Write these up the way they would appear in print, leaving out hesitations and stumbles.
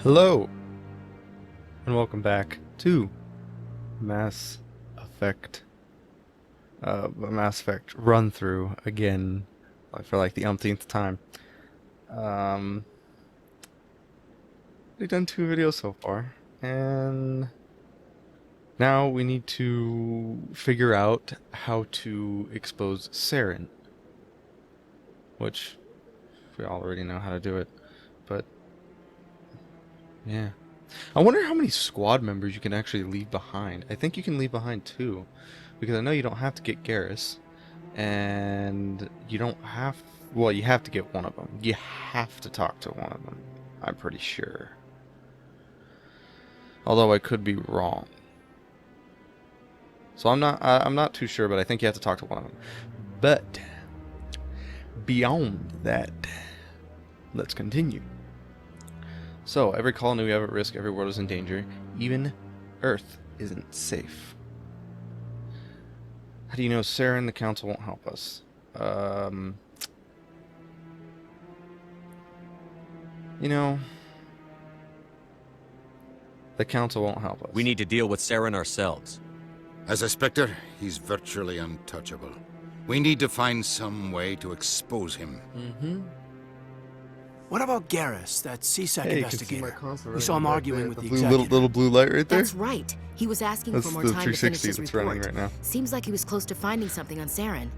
Hello, and welcome back to Mass Effect, Mass Effect run through again for like the umpteenth time. We've done 2 videos so far, and now we need to figure out how to expose Saren, which we already know how to do it, but yeah. I wonder how many squad members you can actually leave behind. I think you can leave behind 2, because I know you don't have to get Garrus, and you don't have... Well, you have to get one of them. You have to talk to one of them, I'm pretty sure. Although I could be wrong. So I'm not too sure, but I think you have to talk to one of them. But beyond that, let's continue. So, every colony we have at risk, every world is in danger. Even Earth isn't safe. How do you know Saren? The Council won't help us. You know, the Council won't help us. We need to deal with Saren ourselves. As a Spectre, he's virtually untouchable. We need to find some way to expose him. What about Garrus, that CSEC investigator? We saw him arguing with the blue, executive. little blue light right there? That's right. He was asking That's for more the time to finish 360 his that's report. running right now. Seems like he was close to finding something on Saren.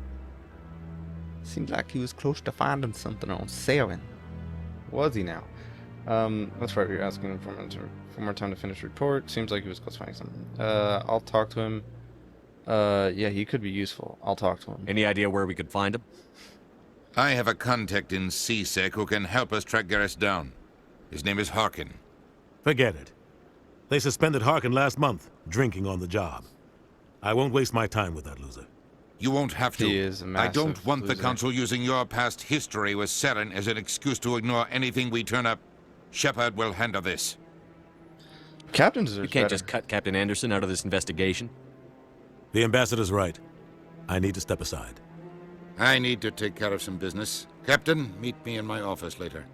Seems like he was close to finding something on Saren. Was he now? That's right, you're asking him for more time to finish report. Seems like he was close to finding something. I'll talk to him. Yeah, he could be useful. I'll talk to him. Any idea where we could find him? I have a contact in CSEC who can help us track Garrus down. His name is Harkin. Forget it. They suspended Harkin last month, drinking on the job. I won't waste my time with that loser. You won't have to. He is a I massive don't want the loser. Council using your past history with Saren as an excuse to ignore anything we turn up. Shepard will handle this. Captain deserves You can't better. just cut Captain Anderson out of this investigation. The ambassador's right. I need to step aside. I need to take care of some business. Captain, meet me in my office later.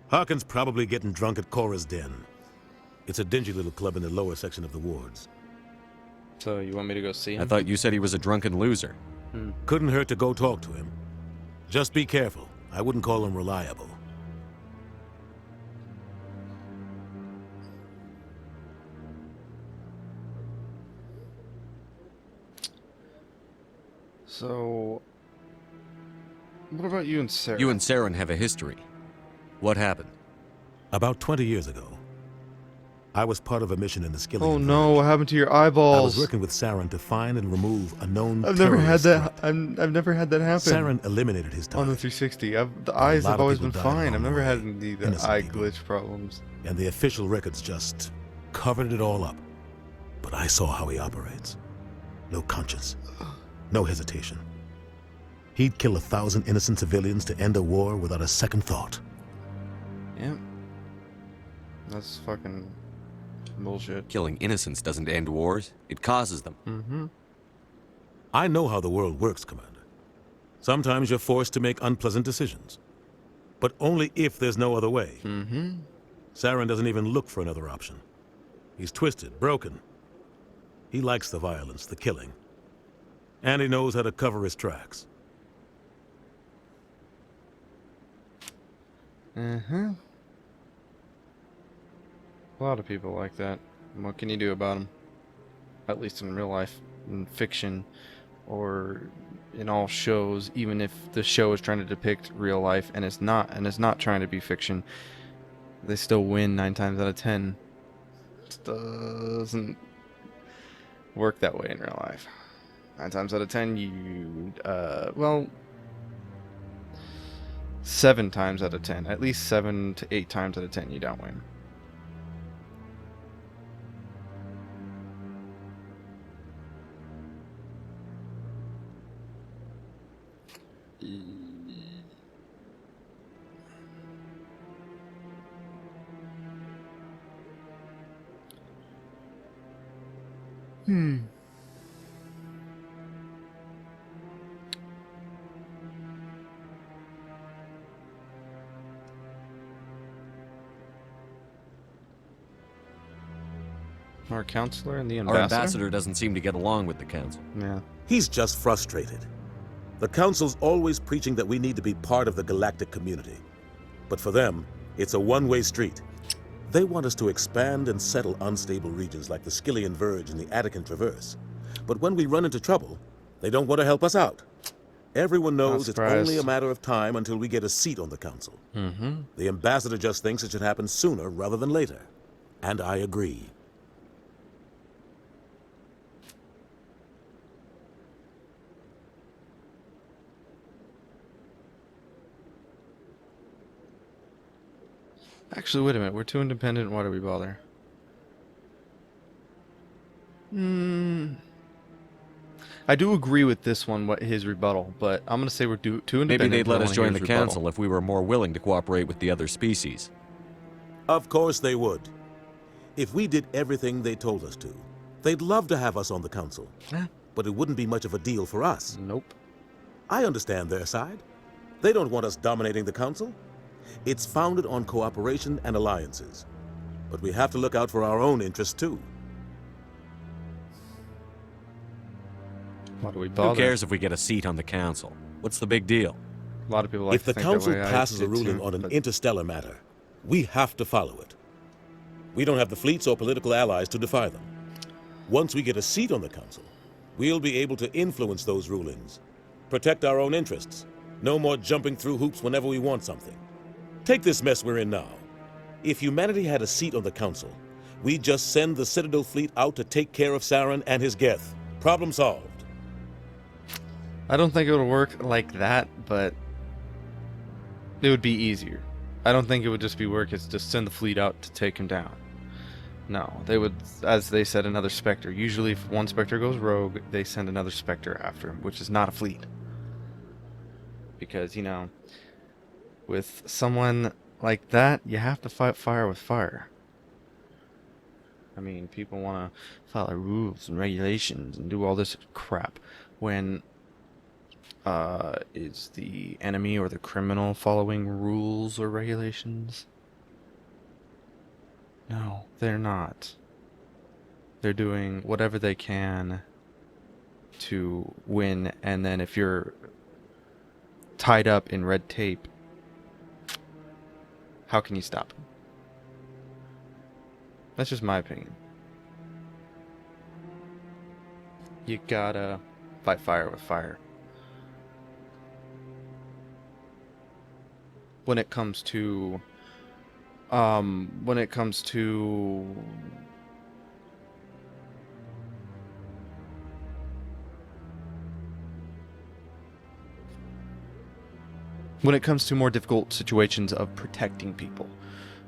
Harkin's probably getting drunk at Cora's Den. It's a dingy little club in the lower section of the wards. So you want me to go see him? I thought you said he was a drunken loser. Couldn't hurt to go talk to him. Just be careful. I wouldn't call him reliable. So, what about you and Sarah? You and Saren have a history. What happened? About 20 years ago, I was part of a mission in the Skilling. Oh no, what happened to your eyeballs? I was working with Saren to find and remove a known I've never had terrorist that. threat. I've never had that happen. Saren eliminated his On the target, 360, the eyes lot have of always people been died fine. along I've the never way. had any Innocent eye people. glitch problems. and the official records just covered it all up. But I saw how he operates. No conscience, no hesitation. He'd kill 1,000 innocent civilians to end a war without a second thought. Yep. That's fucking bullshit. Killing innocents doesn't end wars. It causes them. I know how the world works, Commander. Sometimes you're forced to make unpleasant decisions. But only if there's no other way. Saren doesn't even look for another option. He's twisted, broken. He likes the violence, the killing. And he knows how to cover his tracks. A lot of people like that. What can you do about them? At least in real life, in fiction, or in all shows. Even if the show is trying to depict real life and it's not trying to be fiction, they still win 9 times out of 10. It doesn't work that way in real life. 9 times out of 10, you well, 7 times out of 10, at least 7 to 8 times out of 10, you don't win. Our counselor and the Our ambassador? ambassador doesn't seem to get along with the council. Yeah. He's just frustrated. The Council's always preaching that we need to be part of the galactic community. But for them, it's a one-way street. They want us to expand and settle unstable regions like the Skillian Verge and the Attican Traverse. But when we run into trouble, they don't want to help us out. Everyone knows it's only a matter of time until we get a seat on the Council. The ambassador just thinks it should happen sooner rather than later. And I agree. Actually, wait a minute. We're too independent. Why do we bother? I do agree with this one, his rebuttal, but I'm going to say we're too independent. Maybe they'd let I us wanna join hear the his rebuttal. council if we were more willing to cooperate with the other species. Of course they would. If we did everything they told us to, they'd love to have us on the Council. Eh. But it wouldn't be much of a deal for us. Nope. I understand their side. They don't want us dominating the Council. It's founded on cooperation and alliances. But we have to look out for our own interests, too. Why do we bother? Who cares if we get a seat on the council? What's the big deal? A lot of people like If to the think that Council way. I passes a do ruling too, on an but interstellar matter, we have to follow it. We don't have the fleets or political allies to defy them. Once we get a seat on the Council, we'll be able to influence those rulings, protect our own interests. No more jumping through hoops whenever we want something. Take this mess we're in now. If humanity had a seat on the Council, we'd just send the Citadel fleet out to take care of Saren and his Geth. Problem solved. I don't think it would work like that, but it would be easier. I don't think it would just be work. It's just send the fleet out to take him down. No, they would, as they said, another Spectre. Usually if one Spectre goes rogue, they send another Spectre after him, which is not a fleet. Because, you know, with someone like that, you have to fight fire with fire. I mean, people want to follow rules and regulations and do all this crap when is the enemy or the criminal following rules or regulations? No, they're not. They're doing whatever they can to win, and then if you're tied up in red tape, how can you stop them? That's just my opinion. You gotta fight fire with fire. When it comes to when it comes to more difficult situations of protecting people,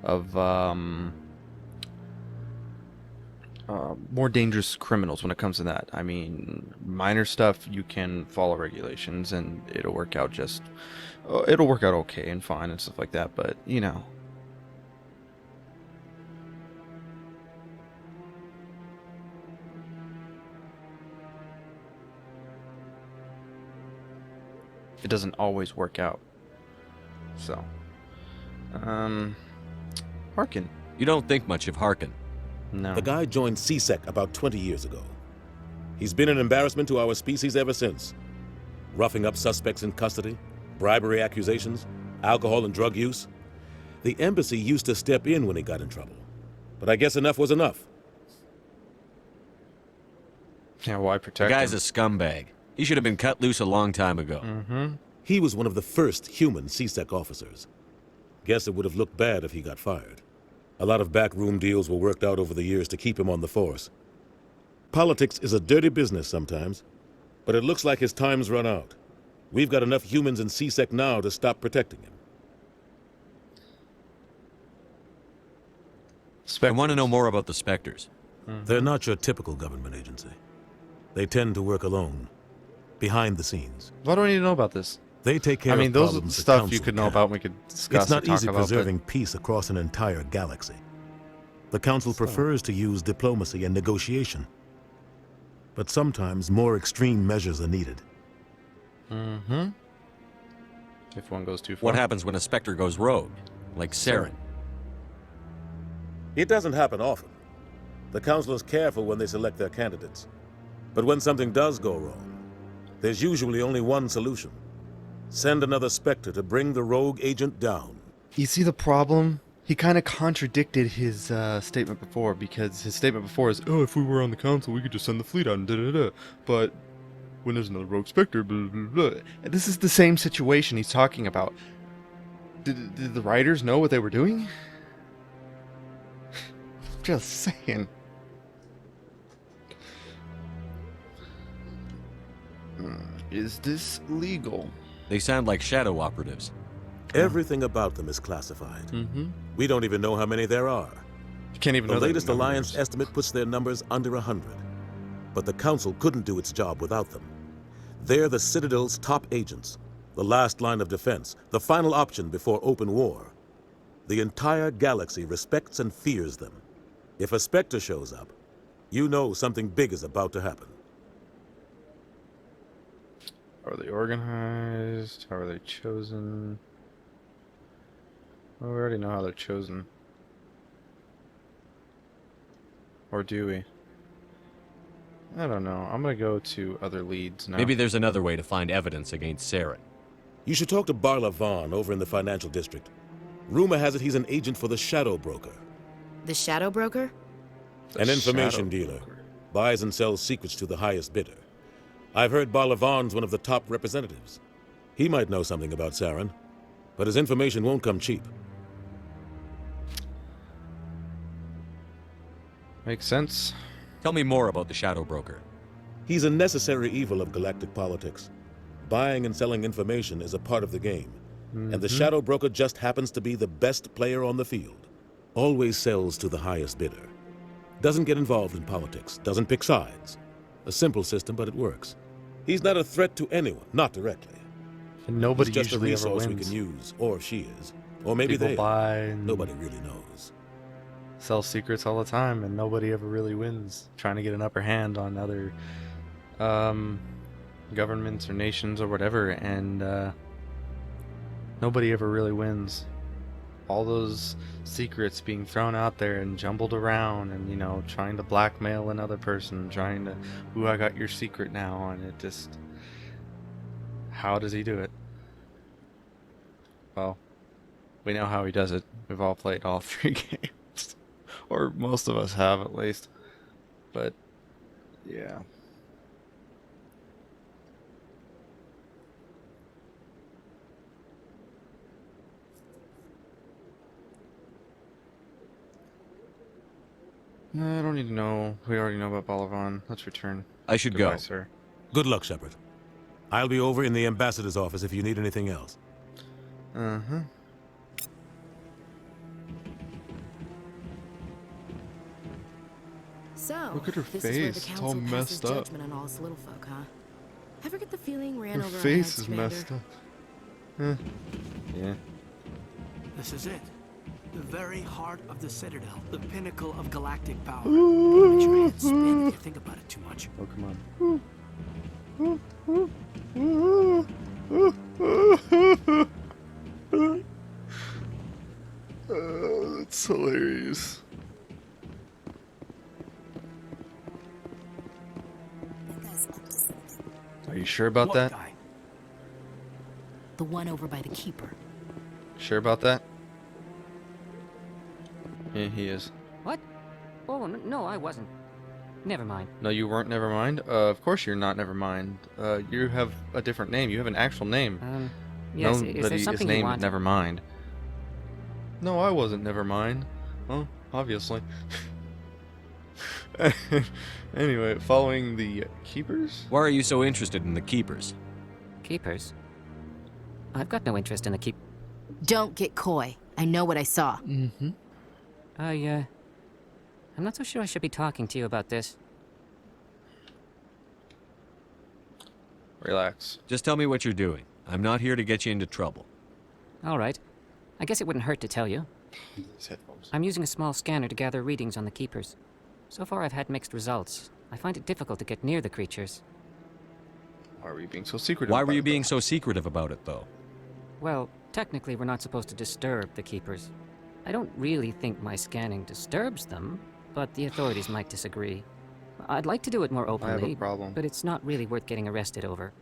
of more dangerous criminals, when it comes to that. I mean, minor stuff, you can follow regulations and it'll work out okay and fine and stuff like that, but you know, it doesn't always work out. So, Harkin. You don't think much of Harkin. No. The guy joined CSEC about 20 years ago. He's been an embarrassment to our species ever since. Roughing up suspects in custody, bribery accusations, alcohol and drug use. The embassy used to step in when he got in trouble. But I guess enough was enough. Yeah, why The protect guy's him? a scumbag. He should have been cut loose a long time ago. He was one of the first human CSEC officers. Guess it would have looked bad if he got fired. A lot of backroom deals were worked out over the years to keep him on the force. Politics is a dirty business sometimes, but it looks like his time's run out. We've got enough humans in CSEC now to stop protecting him. I want to know more about the Spectres. They're not your typical government agency. They tend to work alone, behind the scenes. Why do I need to know about this? They take care I mean, of those are problems the stuff you Council could know can't. about. We could discuss. It's not or talk easy about, preserving peace across an entire galaxy. The Council prefers to use diplomacy and negotiation. But sometimes more extreme measures are needed. If one goes too far. What happens when a Spectre goes rogue? Like Saren. It doesn't happen often. The Council is careful when they select their candidates. But when something does go wrong, there's usually only one solution. Send another Spectre to bring the rogue agent down. You see the problem? He kind of contradicted his statement before, because his statement before is, oh, if we were on the council, we could just send the fleet out and da-da-da. But when there's another rogue Spectre, blah, blah, blah. And this is the same situation he's talking about. Did the writers know what they were doing? Just saying. Is this legal? They sound like shadow operatives. Everything about them is classified. We don't even know how many there are. You can't even The know their latest Alliance numbers. estimate puts their numbers under 100. But the Council couldn't do its job without them. They're the Citadel's top agents, the last line of defense, the final option before open war. The entire galaxy respects and fears them. If a Spectre shows up, you know something big is about to happen. How are they organized? How are they chosen? Well, we already know how they're chosen. Or do we? I don't know. I'm gonna go to other leads now. Maybe there's another way to find evidence against Saren. You should talk to Barla Vaughn over in the financial district. Rumor has it he's an agent for the Shadow Broker. The Shadow Broker? An information Shadow dealer. Broker. Buys and sells secrets to the highest bidder. I've heard Barla Vaughn's one of the top representatives. He might know something about Saren, but his information won't come cheap. Makes sense. Tell me more about the Shadow Broker. He's a necessary evil of galactic politics. Buying and selling information is a part of the game, and the Shadow Broker just happens to be the best player on the field. Always sells to the highest bidder. Doesn't get involved in politics, doesn't pick sides. A simple system, but it works. He's not a threat to anyone, not directly. And nobody He's just a usually ever resource we wins. can use, or she is. Or maybe People they buy are. and Nobody really knows. sell secrets all the time, and nobody ever really wins. Trying to get an upper hand on other governments or nations or whatever, and nobody ever really wins. All those secrets being thrown out there and jumbled around, and you know, trying to blackmail another person, trying to, ooh, I got your secret now, and it just, how does he do it? Well, we know how he does it. We've all played all 3 games, or most of us have at least. But yeah. No, I don't need to know. We already know about Balavan. Let's return. I should Goodbye, go. sir. Good luck, Shepard. I'll be over in the ambassador's office if you need anything else. Uh-huh. So, Look at her this is where the face. It's all council passes messed up. judgment on all us little folk, huh? Ever get the feeling we're in Her over our face heads, is Commander? messed up. Huh. Yeah. This is it. The very heart of the Citadel. The pinnacle of galactic power. Makes your head spin if you think about it too much. Oh, come on. That's hilarious. Are you sure about What that? guy? The one over by the Keeper. Sure about that? Yeah, he is. What? Oh, no, I wasn't. Never mind. No, you weren't. Never mind. Of course you're not. Never mind. You have a different name. You have an actual name. Yes, is there Nobody something is you named want? Never mind. No, I wasn't. Never mind. Well, obviously. Anyway, following the Keepers? Why are you so interested in the Keepers? Keepers? I've got no interest in the keep... Don't get coy. I know what I saw. Mm-hmm. I'm not so sure I should be talking to you about this. Relax. Just tell me what you're doing. I'm not here to get you into trouble. All right. I guess it wouldn't hurt to tell you. These headphones. I'm using a small scanner to gather readings on the Keepers. So far, I've had mixed results. I find it difficult to get near the creatures. Why were you being so secretive? Why were about you it, being though? so secretive about it, though? Well, technically, we're not supposed to disturb the Keepers. I don't really think my scanning disturbs them, but the authorities might disagree. I'd like to do it more I have openly, a problem. but it's not really worth getting arrested over.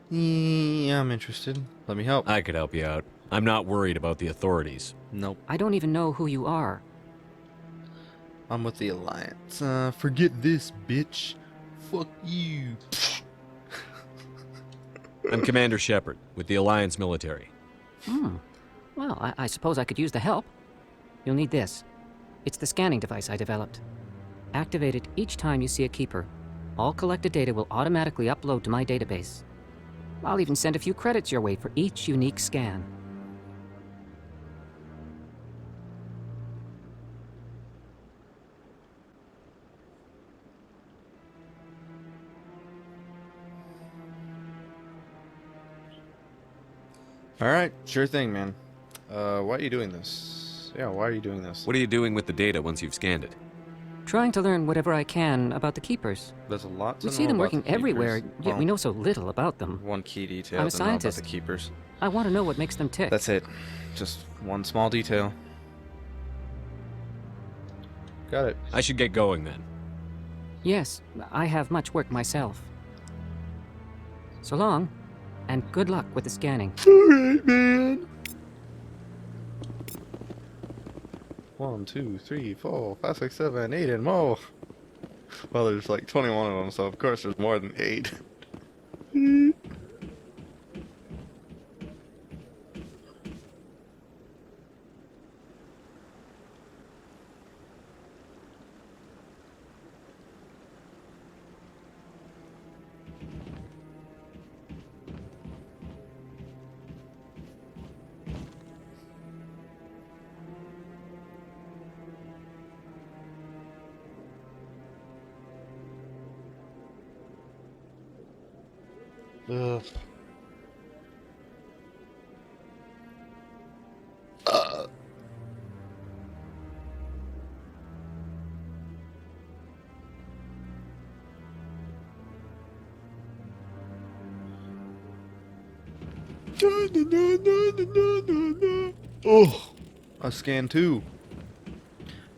Yeah, I'm interested. Let me help. I could help you out. I'm not worried about the authorities. Nope. I don't even know who you are. I'm with the Alliance. Forget this, bitch. Fuck you. I'm Commander Shepard, with the Alliance military. Well, I suppose I could use the help. You'll need this. It's the scanning device I developed. Activate it each time you see a keeper. All collected data will automatically upload to my database. I'll even send a few credits your way for each unique scan. Alright, sure thing, man. Why are you doing this? Yeah, why are you doing this? What are you doing with the data once you've scanned it? Trying to learn whatever I can about the keepers. There's a lot to We know see them about working the Keepers. everywhere, yet we Well, know so little about them. one key detail I'm a to know about scientist. the Keepers. I want to know what makes them tick. That's it. Just one small detail. Got it. I should get going then. Yes, I have much work myself. So long, and good luck with the scanning. Alright, man. 1, 2, 3, 4, 5, 6, 7, 8, and more. Well, there's like 21 of them, so of course there's more than 8. Ugh. Oh, I scanned 2.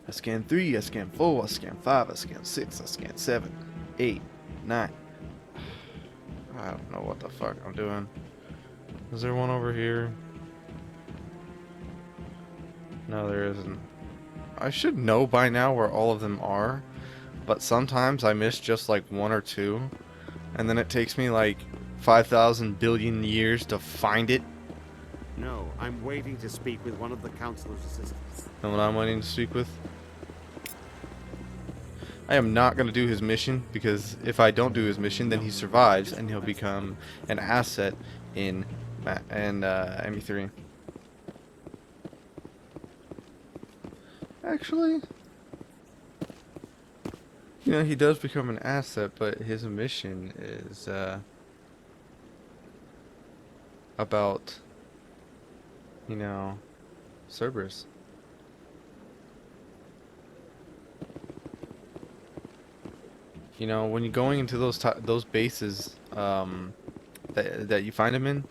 I scanned 3. I scanned 4. I scanned 5. I scanned 6. I scanned 7, 8, 9. I don't know what the fuck I'm doing. Is there one over here? No, there isn't. I should know by now where all of them are, but sometimes I miss just like 1 or 2, and then it takes me like 5,000 billion years to find it. No, I'm waiting to speak with one of the Councilor's assistants. And what I'm waiting to speak with. I am not going to do his mission, because if I don't do his mission, then he survives and he'll become an asset in ME3. Actually, you know, he does become an asset, but his mission is about, you know, Cerberus. You know, when you're going into those bases that you find him in,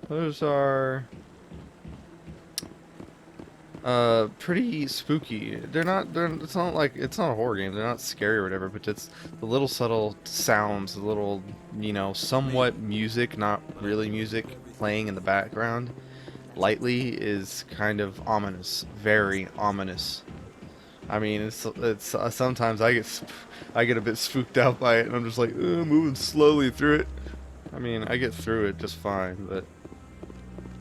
those are pretty spooky. It's not a horror game. They're not scary or whatever, but it's the little subtle sounds, the little, you know, somewhat music, not really music, playing in the background lightly is kind of ominous, very ominous. I mean, it's sometimes I get a bit spooked out by it, and I'm just like moving slowly through it. I mean, I get through it just fine, but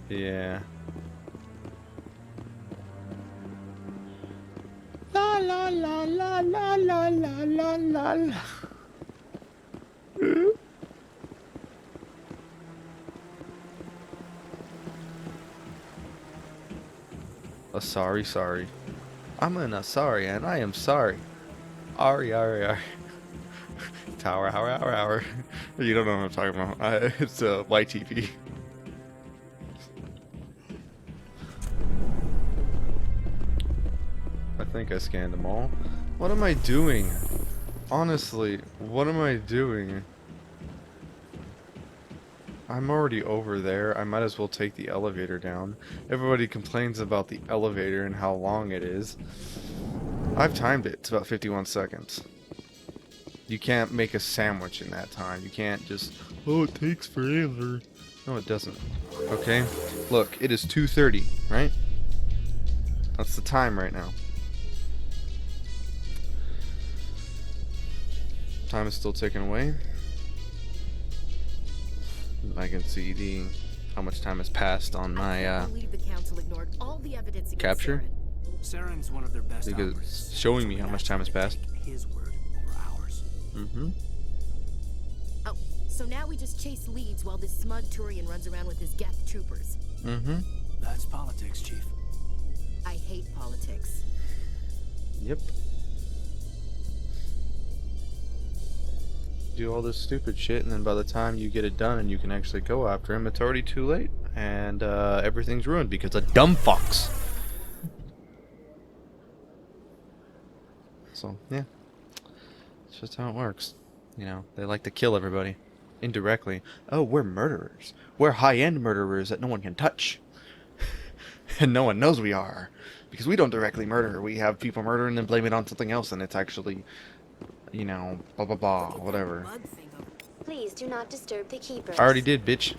yeah. La la la la la la la la la la. Sorry. I'm an Asari, and I am sorry. Ari. Tower, hour. You don't know what I'm talking about. It's YTV. I think I scanned them all. What am I doing? Honestly, what am I doing? I'm already over there. I might as well take the elevator down. Everybody complains about the elevator and how long it is. I've timed it. It's about 51 seconds. You can't make a sandwich in that time. You can't just, oh, it takes forever. No, it doesn't. Okay? Look, it is 2:30, right? That's the time right now. Time is still ticking away. I can see how much time has passed on my I can't believe the council ignored all the evidence against capture. Saren. Saren's one of their best Because operatives, it's showing so me we how much time has naturally passed. take his word over ours. Mm-hmm. Oh, so now we just chase leads while this smug Turian runs around with his Geth troopers. Mm-hmm. That's politics, Chief. I hate politics. Yep. Do all this stupid shit, and then by the time you get it done and you can actually go after him, it's already too late, and everything's ruined because of dumb fucks. So yeah, it's just how it works. You know, they like to kill everybody indirectly. Oh, we're murderers. We're high-end murderers that no one can touch, and no one knows we are because we don't directly murder. We have people murder and then blame it on something else, and it's actually, you know, blah blah blah, whatever. Please do not disturb the keepers. I already did, bitch.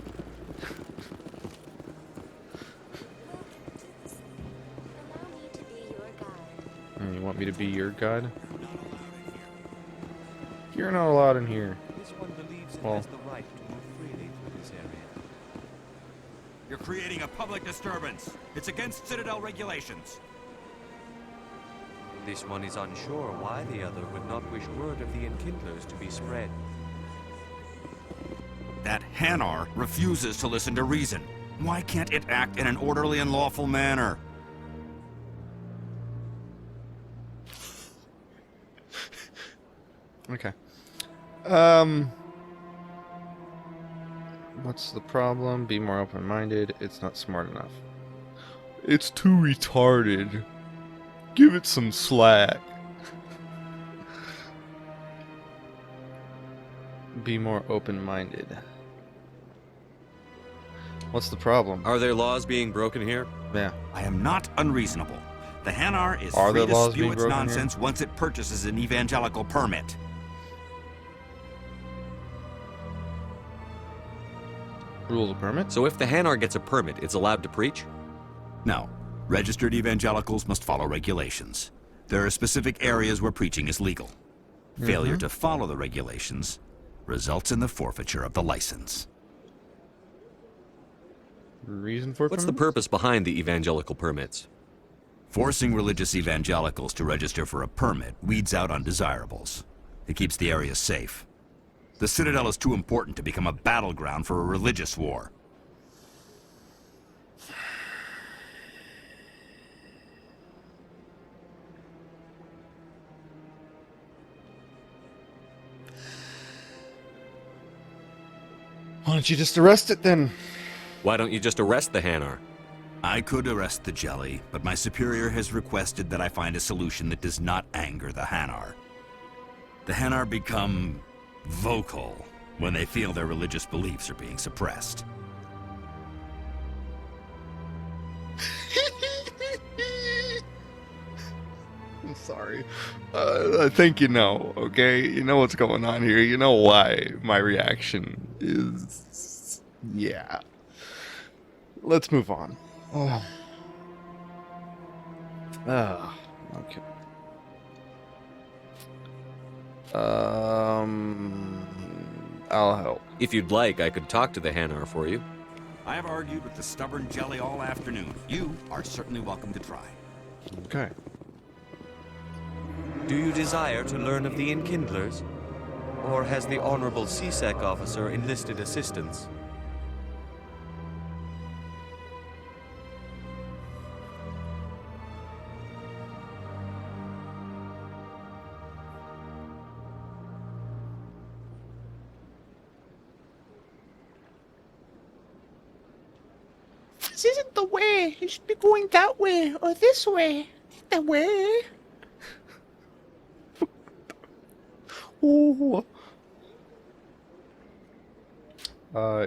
Allow me to be your guide. And you want me to be your god? You're not allowed in here. This one believes it Well. has the right to move freely through this area. You're creating a public disturbance. It's against Citadel regulations. This one is unsure why the other would not wish word of the Enkindlers to be spread. That Hanar refuses to listen to reason. Why can't it act in an orderly and lawful manner? Okay. What's the problem? Be more open-minded. It's not smart enough. It's too retarded. Give it some slack. Be more open-minded. What's the problem? Are there laws being broken here? Yeah. I am not unreasonable. The Hanar is Are free there to laws spew being its broken here? nonsense once it purchases an evangelical permit. Rules of permit? So if the Hanar gets a permit, it's allowed to preach? No. Registered evangelicals must follow regulations. There are specific areas where preaching is legal. Failure to follow the regulations results in the forfeiture of the license. Reason for What's the permit? purpose behind the evangelical permits? Forcing religious evangelicals to register for a permit weeds out undesirables. It keeps the area safe. The Citadel is too important to become a battleground for a religious war. Why don't you just arrest it then? Why don't you just arrest the Hanar? I could arrest the jelly, but my superior has requested that I find a solution that does not anger the Hanar. The Hanar become vocal when they feel their religious beliefs are being suppressed. I'm sorry. I think you know, okay? You know what's going on here. You know why my reaction is... Yeah. Let's move on. Oh. Okay. I'll help. If you'd like, I could talk to the Hanar for you. I have argued with the stubborn jelly all afternoon. You are certainly welcome to try. Okay. Do you desire to learn of the Enkindlers? Or has the Honorable CSEC officer enlisted assistance? This isn't the way. You should be going that way or this way. The way.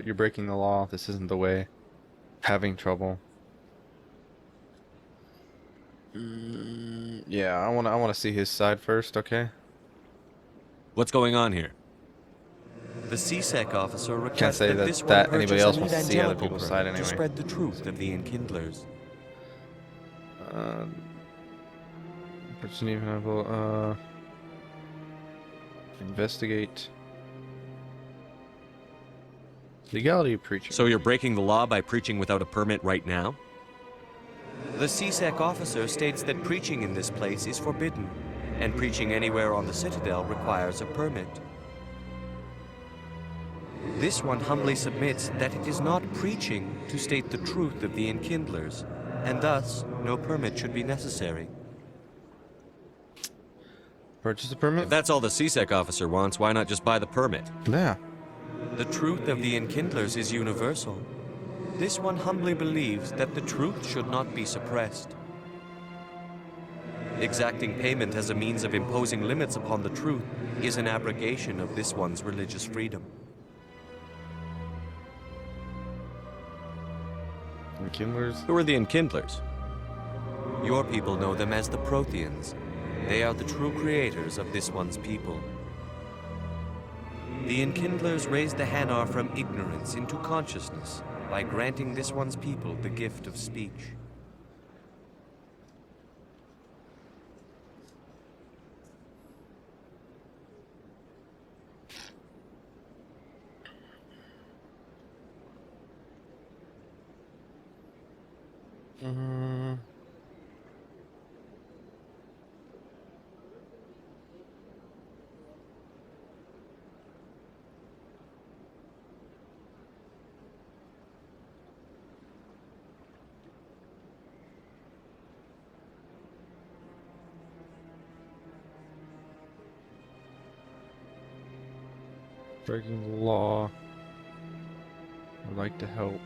You're breaking the law. This isn't the way. Having trouble. Yeah, I wanna see his side first, okay? What's going on here? The CSEC officer Can't requests say that this one that anybody purchase else an wants to see other evangelical people's side permit to anyway. spread the truth of the Enkindlers. Person even able, investigate legality of preaching. So you're breaking the law by preaching without a permit right now? The CSEC officer states that preaching in this place is forbidden, and preaching anywhere on the Citadel requires a permit. This one humbly submits that it is not preaching to state the truth of the Enkindlers, and thus no permit should be necessary. Purchase a permit? If that's all the CSEC officer wants, why not just buy the permit? Yeah. The truth of the Enkindlers is universal. This one humbly believes that the truth should not be suppressed. Exacting payment as a means of imposing limits upon the truth is an abrogation of this one's religious freedom. Enkindlers? Who are the Enkindlers? Your people know them as the Protheans. They are the true creators of this one's people. The Enkindlers raised the Hanar from ignorance into consciousness by granting this one's people the gift of speech. Breaking the law. I'd like to help.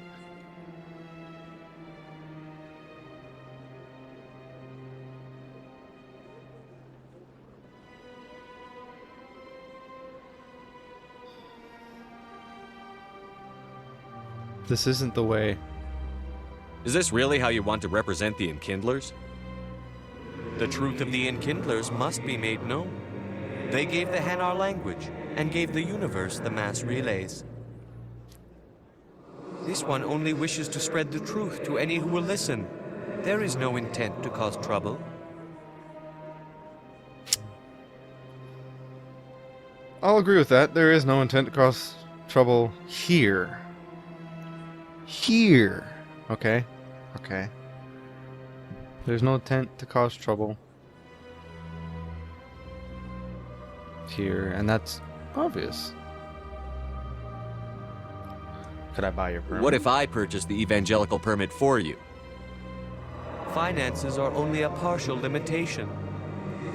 This isn't the way. Is this really how you want to represent the Enkindlers? The truth of the Enkindlers must be made known. They gave the Hanar language and gave the universe the mass relays. This one only wishes to spread the truth to any who will listen. There is no intent to cause trouble. I'll agree with that. There is no intent to cause trouble here. Here. Okay. Okay. There's no intent to cause trouble here, and that's obvious. Could I buy your permit? What if I purchase the evangelical permit for you? Finances are only a partial limitation.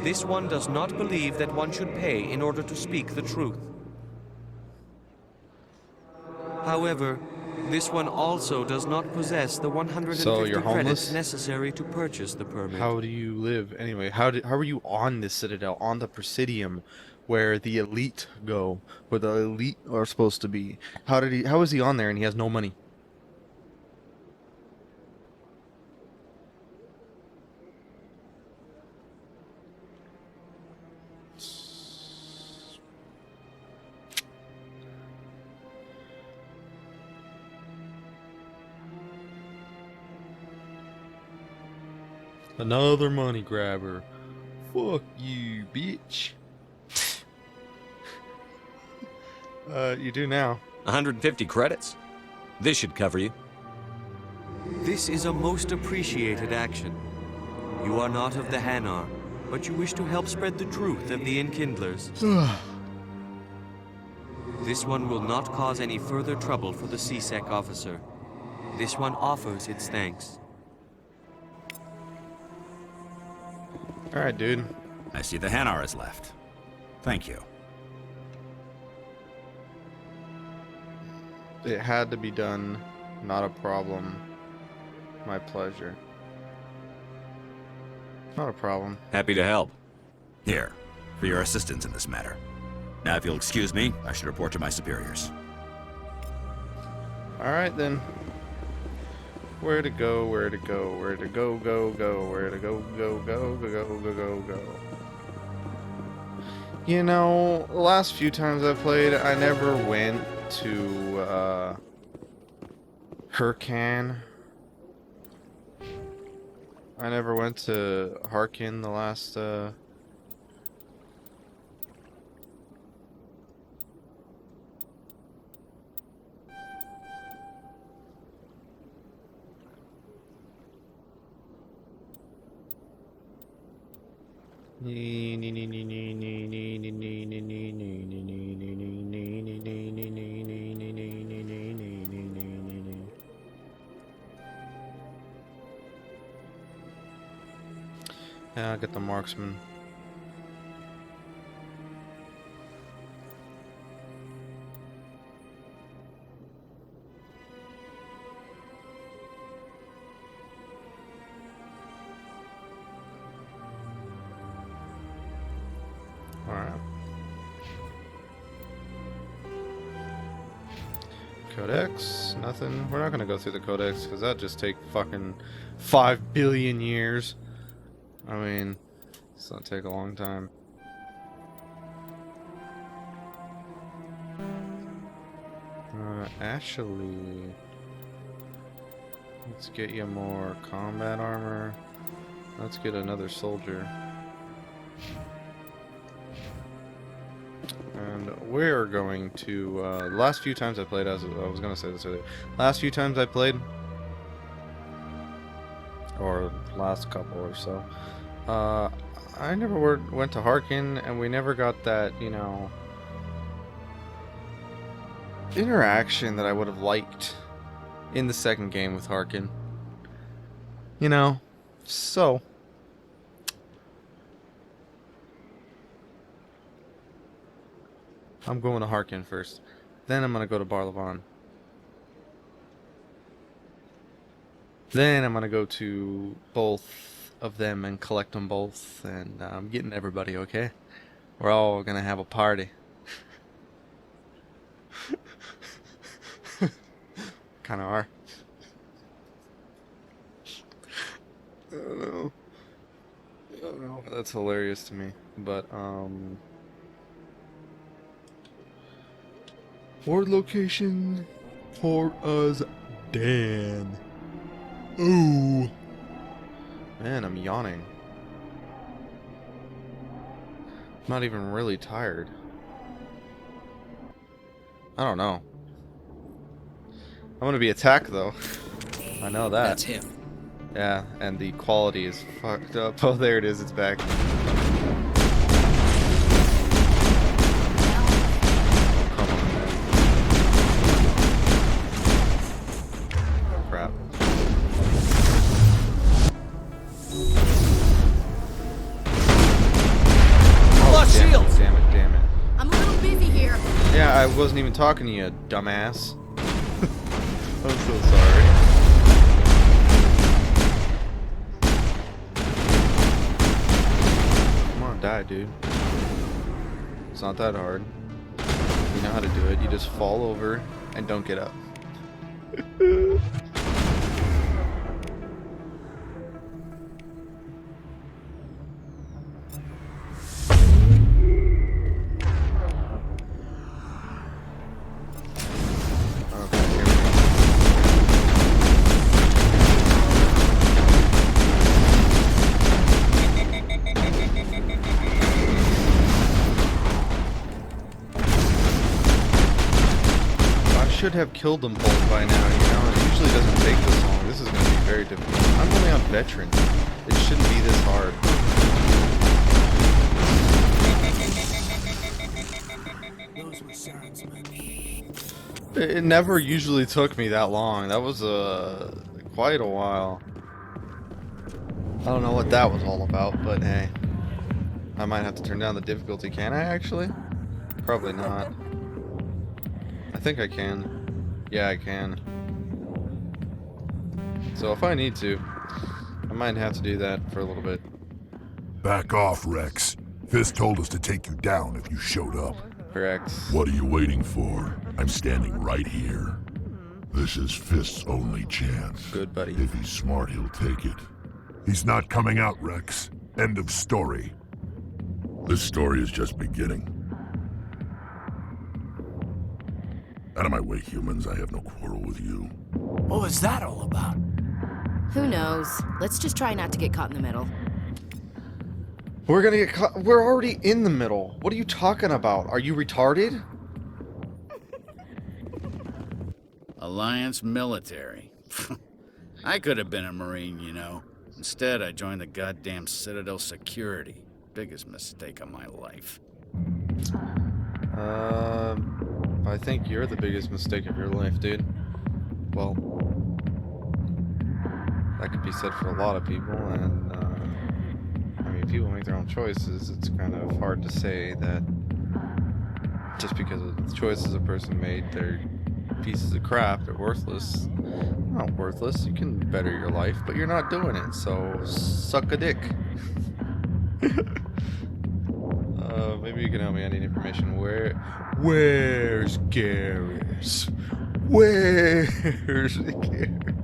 This one does not believe that one should pay in order to speak the truth. However, this one also does not possess the 150 So you're credits homeless? necessary to purchase the permit. How do you live anyway? How are you on this Citadel, on the Presidium, where the elite go, where the elite are supposed to be? How is he on there and he has no money? Another money grabber. Fuck you, bitch. You do now. 150 credits? This should cover you. This is a most appreciated action. You are not of the Hanar, but you wish to help spread the truth of the Enkindlers. This one will not cause any further trouble for the CSEC officer. This one offers its thanks. Alright, dude. I see the Hanar is left. Thank you. It had to be done. Not a problem. My pleasure. Not a problem. Happy to help. Here, for your assistance in this matter. Now, if you'll excuse me, I should report to my superiors. Alright then. Where to go, where to go, where to go, go, go, where to go, go, go, go, go, go, go, go. You know, the last few times I played, I never went to, Harkin. I never went to Harkin the last, yeah, I'll get the marksman. Alright. Codex? Nothing. We're not gonna go through the codex because that'd just take fucking 5 billion years. I mean, it's not take a long time. Actually, let's get you more combat armor. Let's get another soldier. And we're going to, the last few times I played, as I was going to say this earlier, last few times I played, or last couple or so, I never went to Harkin, and we never got that, you know, interaction that I would have liked in the second game with Harkin. You know, so I'm going to Harkin first. Then I'm going to go to Barlevon. Then I'm going to go to both of them and collect them both. And I'm getting everybody, okay? We're all going to have a party. Kind of are. I don't know. That's hilarious to me. But, Horde location, Port as Dan. Ooh. Man, I'm yawning. I'm not even really tired. I don't know. I'm gonna be attacked though. I know that. That's him. Yeah, and the quality is fucked up. Oh, there it is. It's back. Crap. Lost shields. Damn it. I'm a little busy here. Yeah, I wasn't even talking to you, dumbass. I'm so sorry. Come on, die, dude. It's not that hard. You know how to do it. You just fall over and don't get up. Should have killed them both by now, you know? It usually doesn't take this long. This is going to be very difficult. I'm only on veteran. It shouldn't be this hard. Those were Saren's men. It never usually took me that long. That was quite a while. I don't know what that was all about, but hey. I might have to turn down the difficulty. Can I actually? Probably not. I think I can. Yeah, I can. So if I need to, I might have to do that for a little bit. Back off, Wrex. Fist told us to take you down if you showed up. Wrex. What are you waiting for? I'm standing right here. This is Fist's only chance. Good, buddy. If he's smart, he'll take it. He's not coming out, Wrex. End of story. This story is just beginning. Out of my way, humans. I have no quarrel with you. What was that all about? Who knows? Let's just try not to get caught in the middle. We're gonna get caught. We're already in the middle. What are you talking about? Are you retarded? Alliance military. I could have been a Marine, you know. Instead, I joined the goddamn Citadel security. Biggest mistake of my life. I think you're the biggest mistake of your life, dude. Well, that could be said for a lot of people, and I mean, people make their own choices. It's kind of hard to say that just because of the choices a person made, they're pieces of crap, they're worthless. Not worthless, you can better your life, but you're not doing it, so suck a dick. Maybe you can help me. I need information. Where's Garrus? Where's Garrus?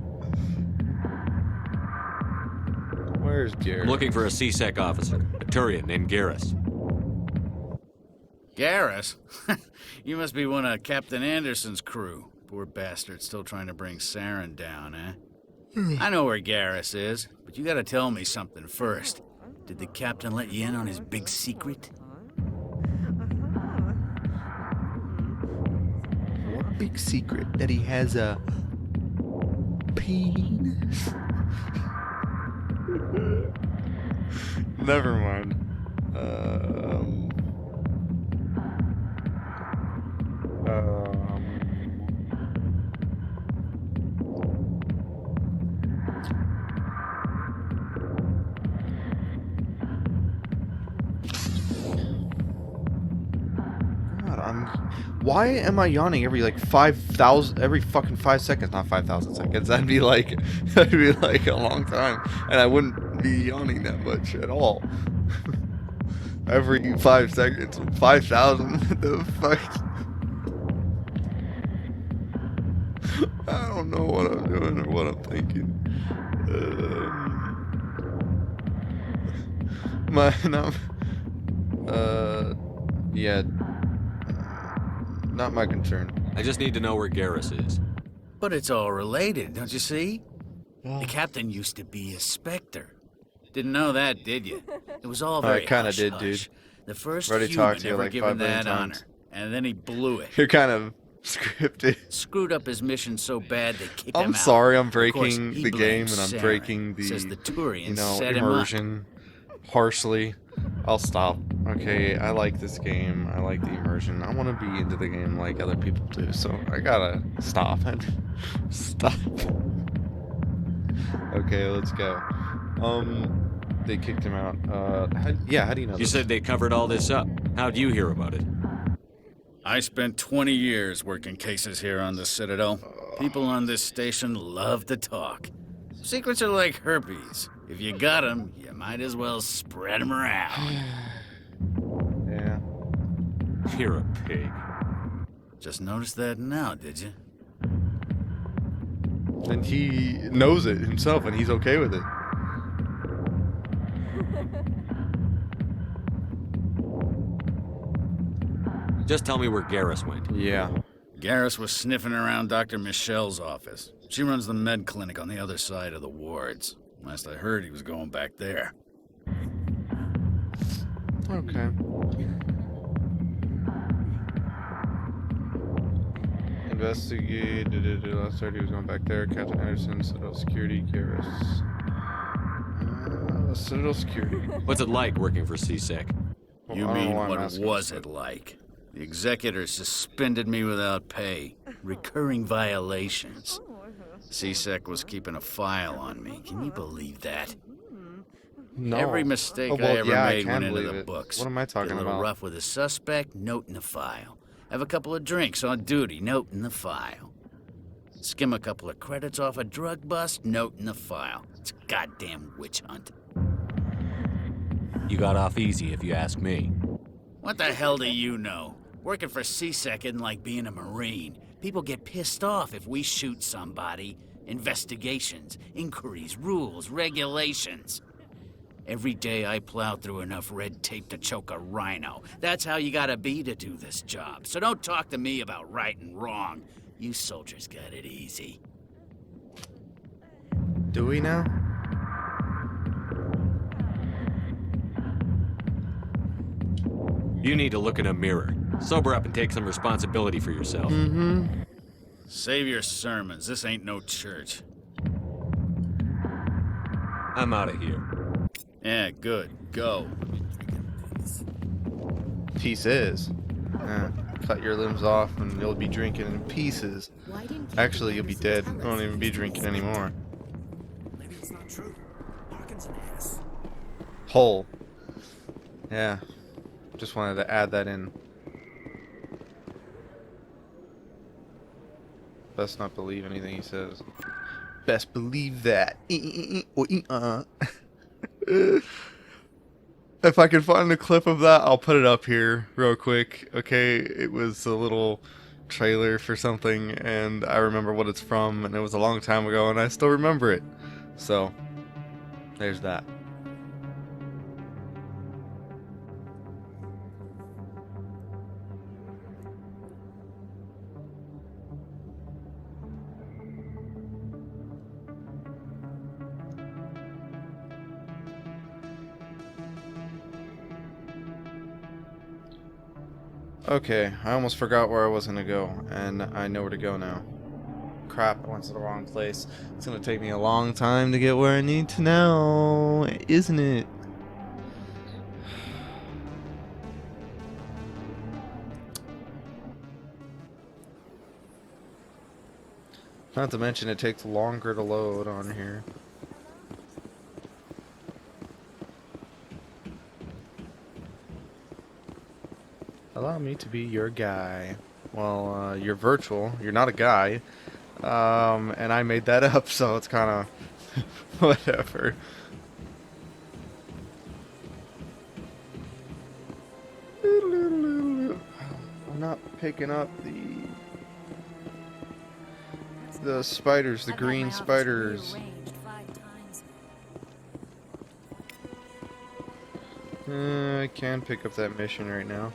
Where's Garrus? I'm looking for a C-Sec officer, a Turian named Garrus. Garrus? You must be one of Captain Anderson's crew. Poor bastard still trying to bring Saren down, eh? I know where Garrus is, but you gotta tell me something first. Did the captain let you in on his big secret? What big secret? That he has a penis? Never mind. Why am I yawning every like 5,000, every fucking 5 seconds? Not 5,000 seconds. That'd be like a long time, and I wouldn't be yawning that much at all. Every 5 seconds, 5,000. The fuck? I don't know what I'm doing or what I'm thinking. Yeah. Not my concern. I just need to know where Garrus is. But it's all related, don't you see? The captain used to be a Spectre. Didn't know that, did you? It was all very I kind of hush, did, dude. The first already human talked to you ever like given 5 million that honor, times. and then he blew it. You're kind of scripted. Screwed up his mission so bad they kicked him out. I'm sorry, I'm Of course, breaking he the game blamed and I'm Saren. breaking the, Says the Turians set him up. immersion harshly. I'll stop. Okay, I like this game. I like the immersion. I want to be into the game like other people do, so I gotta stop and stop. Okay, let's go. They kicked him out. How do you know You this? said they covered all this up. How'd you hear about it? I spent 20 years working cases here on the Citadel. People on this station love to talk. Secrets are like herpes. If you got them, you might as well spread them around. Yeah. You're a pig. Just noticed that now, did you? And he knows it himself, and he's okay with it. Just tell me where Garrus went. Yeah. Garrus was sniffing around Dr. Michel's office. She runs the med clinic on the other side of the wards. Last I heard, he was going back there. Okay. Investigate. Last heard he was going back there. Captain Anderson, Citadel Security, Garrus. Citadel Security. What's it like working for C-Sec? You mean what was it like? The executor suspended me without pay. Recurring violations. C-Sec was keeping a file on me. Can you believe that? No. Every mistake Oh, well, I ever yeah, I made can went into believe the it. books. What am I talking Get a little about? rough with a suspect, note in the file. Have a couple of drinks on duty, note in the file. Skim a couple of credits off a drug bust, note in the file. It's a goddamn witch hunt. You got off easy, if you ask me. What the hell do you know? Working for C-Sec isn't like being a Marine. People get pissed off if we shoot somebody. Investigations, inquiries, rules, regulations. Every day I plow through enough red tape to choke a rhino. That's how you gotta be to do this job. So don't talk to me about right and wrong. You soldiers got it easy. Do we now? You need to look in a mirror. Sober up and take some responsibility for yourself. Mm-hmm. Save your sermons. This ain't no church. I'm out of here. Yeah, good. Go. Pieces. Yeah. Cut your limbs off and you'll be drinking in pieces. Actually, you'll be dead. You won't even be drinking anymore. Maybe it's not true. Harkin's an ass. Whole. Yeah. Just wanted to add that in. Best not believe anything he says. Best believe that. If I can find a clip of that, I'll put it up here real quick. Okay, it was a little trailer for something, and I remember what it's from, and it was a long time ago, and I still remember it. So, there's that. Okay, I almost forgot where I was gonna go, and I know where to go now. Crap, I went to the wrong place. It's gonna take me a long time to get where I need to now, isn't it? Not to mention it takes longer to load on here. Allow me to be your guy. Well, you're virtual. You're not a guy. And I made that up, so it's kind of whatever. I'm not picking up the spiders, the green spiders. I can pick up that mission right now.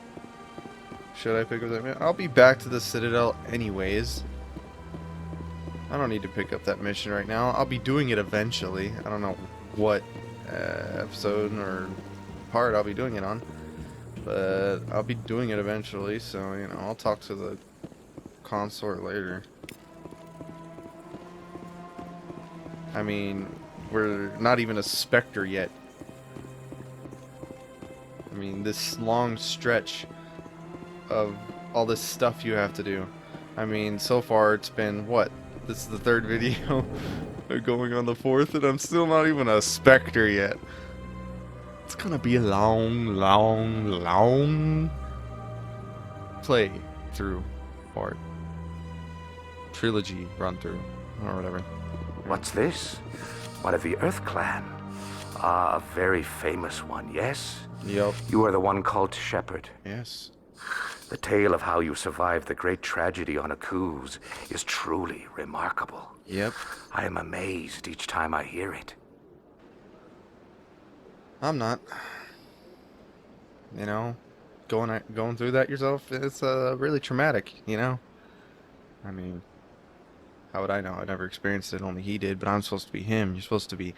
Should I pick up that mission? I'll be back to the Citadel anyways. I don't need to pick up that mission right now. I'll be doing it eventually. I don't know what episode or part I'll be doing it on. But I'll be doing it eventually, so, you know, I'll talk to the consort later. I mean, we're not even a Spectre yet. I mean, this long stretch of all this stuff you have to do. I mean, so far it's been, what? This is the third video going on the fourth, and I'm still not even a Spectre yet. It's gonna be a long play through part. Trilogy run through, or whatever. What's this? One of the Earth Clan. Ah, a very famous one, yes? Yep. You are the one called Shepherd. Yes. The tale of how you survived the great tragedy on Akuz is truly remarkable. Yep. I am amazed each time I hear it. I'm not. You know, going through that yourself, it's really traumatic, you know? I mean, how would I know? I never experienced it, only he did, but I'm supposed to be him. You're supposed to be,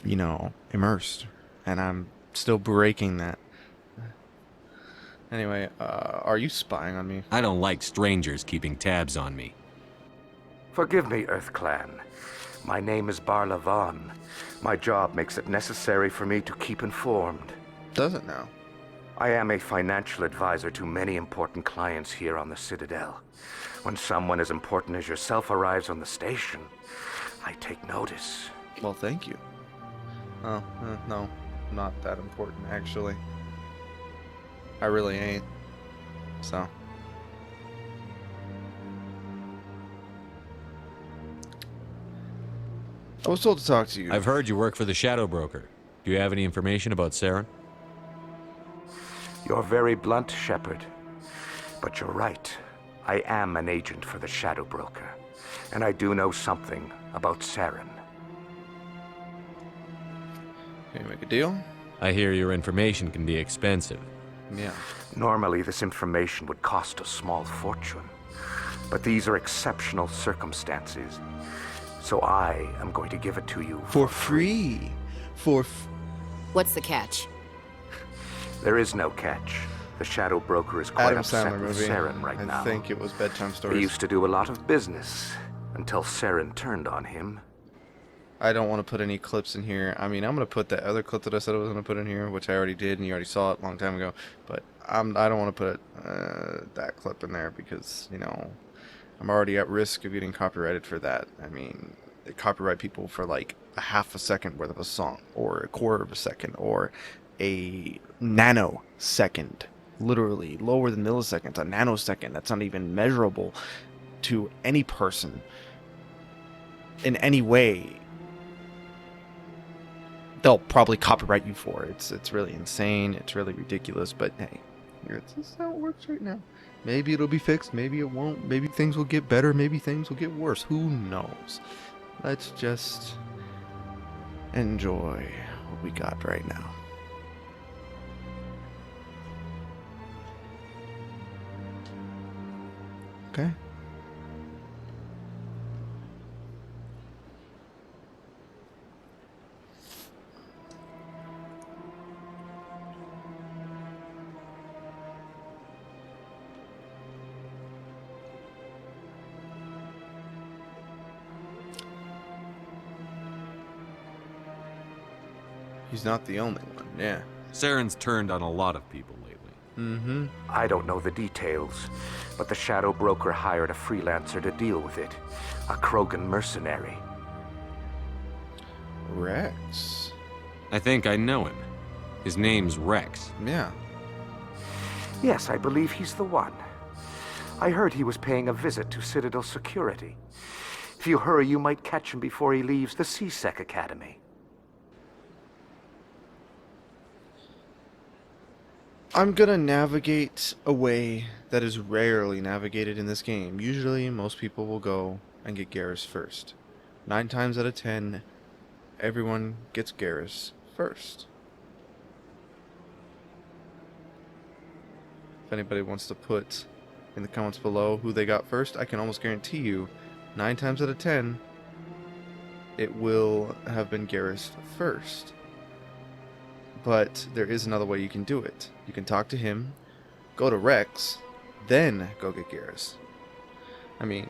you know, immersed. And I'm still breaking that. Anyway, are you spying on me? I don't like strangers keeping tabs on me. Forgive me, Earth Clan. My name is Barla Vaughn. My job makes it necessary for me to keep informed. Does it now? I am a financial advisor to many important clients here on the Citadel. When someone as important as yourself arrives on the station, I take notice. Well, thank you. Oh, no, not that important, actually. I really ain't. So. I was told to talk to you. I've heard you work for the Shadow Broker. Do you have any information about Saren? You're very blunt, Shepherd. But you're right. I am an agent for the Shadow Broker, and I do know something about Saren. Can you make a deal? I hear your information can be expensive. Yeah. Normally, this information would cost a small fortune. But these are exceptional circumstances. So I am going to give it to you for free. What's the catch? There is no catch. The Shadow Broker is quite Adam upset Sandler with movie. Saren right now. I think it was Bedtime Stories. He used to do a lot of business until Saren turned on him. I don't want to put any clips in here. I mean, I'm going to put that other clip that I said I was going to put in here, which I already did, and you already saw it a long time ago. But I don't want to put that clip in there because, you know, I'm already at risk of getting copyrighted for that. I mean, they copyright people for like a half a second worth of a song, or a quarter of a second, or a nanosecond. Literally, lower than milliseconds, a nanosecond. That's not even measurable to any person in any way. They'll probably copyright you for it. It's really insane. It's really ridiculous. But hey, this is how it works right now. Maybe it'll be fixed. Maybe it won't. Maybe things will get better. Maybe things will get worse. Who knows? Let's just enjoy what we got right now. Okay. He's not the only one, yeah. Saren's turned on a lot of people lately. Mm-hmm. I don't know the details, but the Shadow Broker hired a freelancer to deal with it. A Krogan mercenary. Wrex. I think I know him. His name's Wrex. Yeah. Yes, I believe he's the one. I heard he was paying a visit to Citadel security. If you hurry, you might catch him before he leaves the C-Sec Academy. I'm gonna navigate a way that is rarely navigated in this game. Usually, most people will go and get Garrus first. 9 times out of 10, everyone gets Garrus first. If anybody wants to put in the comments below who they got first, I can almost guarantee you, 9 times out of 10, it will have been Garrus first. But there is another way you can do it. You can talk to him, go to Wrex, then go get Garrus. I mean,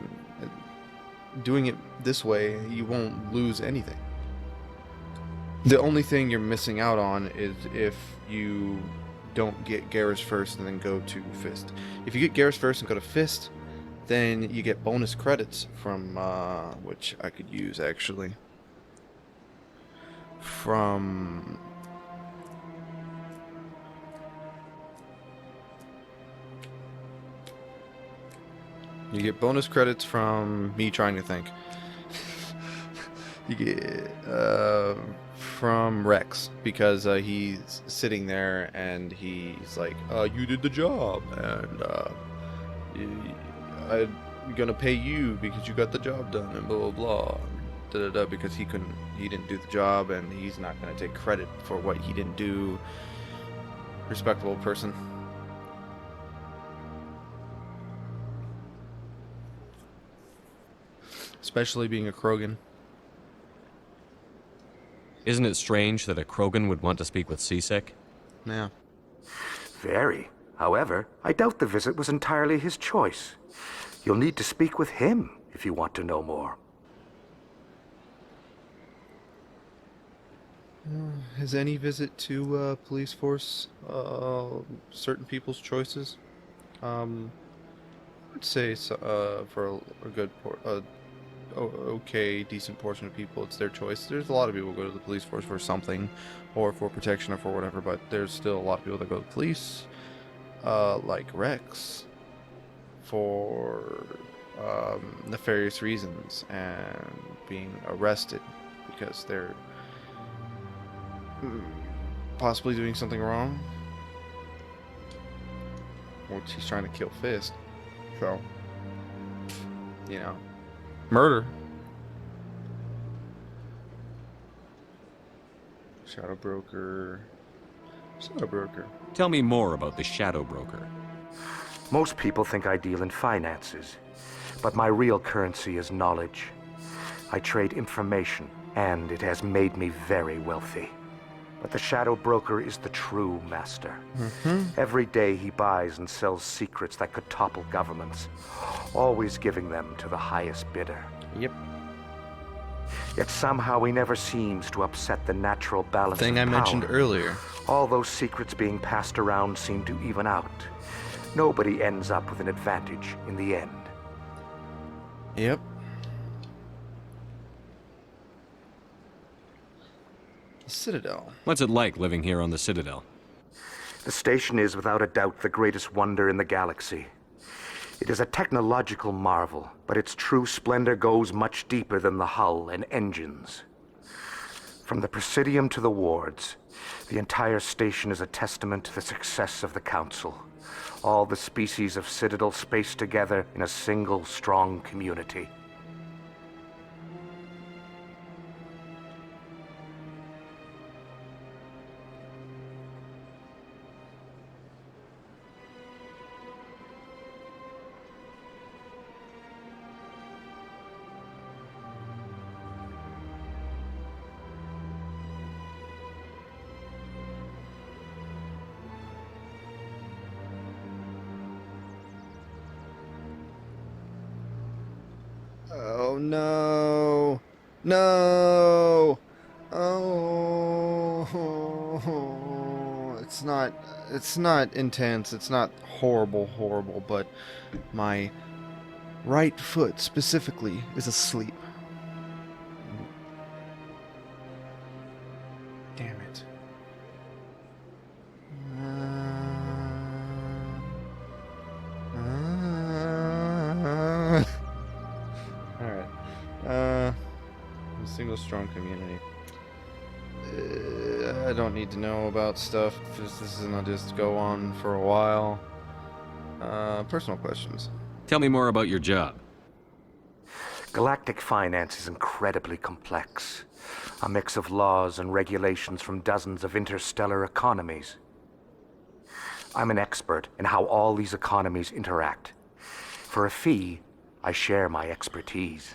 doing it this way, you won't lose anything. The only thing you're missing out on is if you don't get Garrus first and then go to Fist. If you get Garrus first and go to Fist, then you get bonus credits from, which I could use actually, from... You get bonus credits from me trying to think. You get from Wrex because he's sitting there and he's like, "You did the job, and I'm gonna pay you because you got the job done," and blah blah blah. Da, da, da, because he didn't do the job, and he's not gonna take credit for what he didn't do. Respectable person. Especially being a Krogan. Isn't it strange that a Krogan would want to speak with C-Sec? Yeah. Very. However, I doubt the visit was entirely his choice. You'll need to speak with him if you want to know more. Is any visit to police force certain people's choices? I'd say for a good okay, decent portion of people, it's their choice. There's a lot of people who go to the police force for something, or for protection, or for whatever, but there's still a lot of people that go to the police, like Wrex, for nefarious reasons, and being arrested because they're possibly doing something wrong. which he's trying to kill Fist. So, you know, murder. Shadow Broker. Shadow Broker. Tell me more about the Shadow Broker. Most people think I deal in finances, but my real currency is knowledge. I trade information, and it has made me very wealthy. But the Shadow Broker is the true master. Every day he buys and sells secrets that could topple governments, always giving them to the highest bidder. Yep. Yet somehow he never seems to upset the natural balance Thing of I mentioned power. earlier. All those secrets being passed around seem to even out. Nobody ends up with an advantage in the end. Yep. The Citadel. What's it like living here on the Citadel? The station is without a doubt the greatest wonder in the galaxy. It is a technological marvel, but its true splendor goes much deeper than the hull and engines. From the Presidium to the wards, the entire station is a testament to the success of the Council. All the species of Citadel spaced together in a single strong community. Oh no. No. Oh. It's not intense. It's not horrible, but my right foot specifically is asleep. Damn it. A single strong community. I don't need to know about stuff. This is gonna just go on for a while. Personal questions. Tell me more about your job. Galactic finance is incredibly complex. A mix of laws and regulations from dozens of interstellar economies. I'm an expert in how all these economies interact. For a fee, I share my expertise.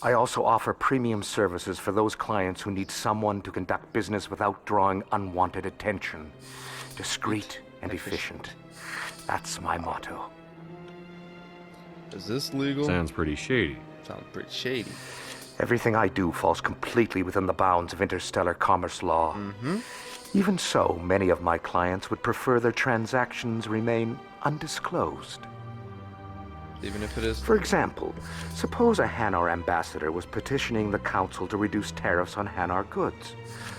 I also offer premium services for those clients who need someone to conduct business without drawing unwanted attention. Discreet and efficient. That's my motto. Is this legal? Sounds pretty shady. Sounds pretty shady. Everything I do falls completely within the bounds of interstellar commerce law. Even so, many of my clients would prefer their transactions remain undisclosed. Even if it is... For example, suppose a Hanar ambassador was petitioning the Council to reduce tariffs on Hanar goods.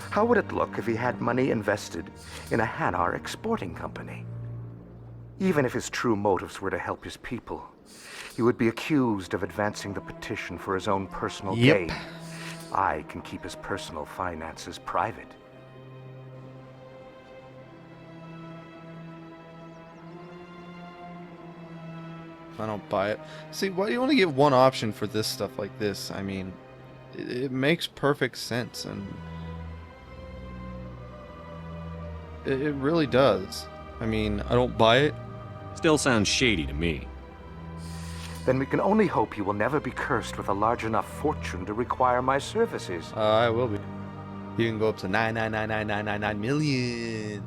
How would it look if he had money invested in a Hanar exporting company? Even if his true motives were to help his people, he would be accused of advancing the petition for his own personal gain. I can keep his personal finances private. I don't buy it. See, why do you only give one option for this stuff like this? I mean, it makes perfect sense, and it really does. I mean, I don't buy it. Still sounds shady to me. Then we can only hope you will never be cursed with a large enough fortune to require my services. I will be. You can go up to 9999999 million.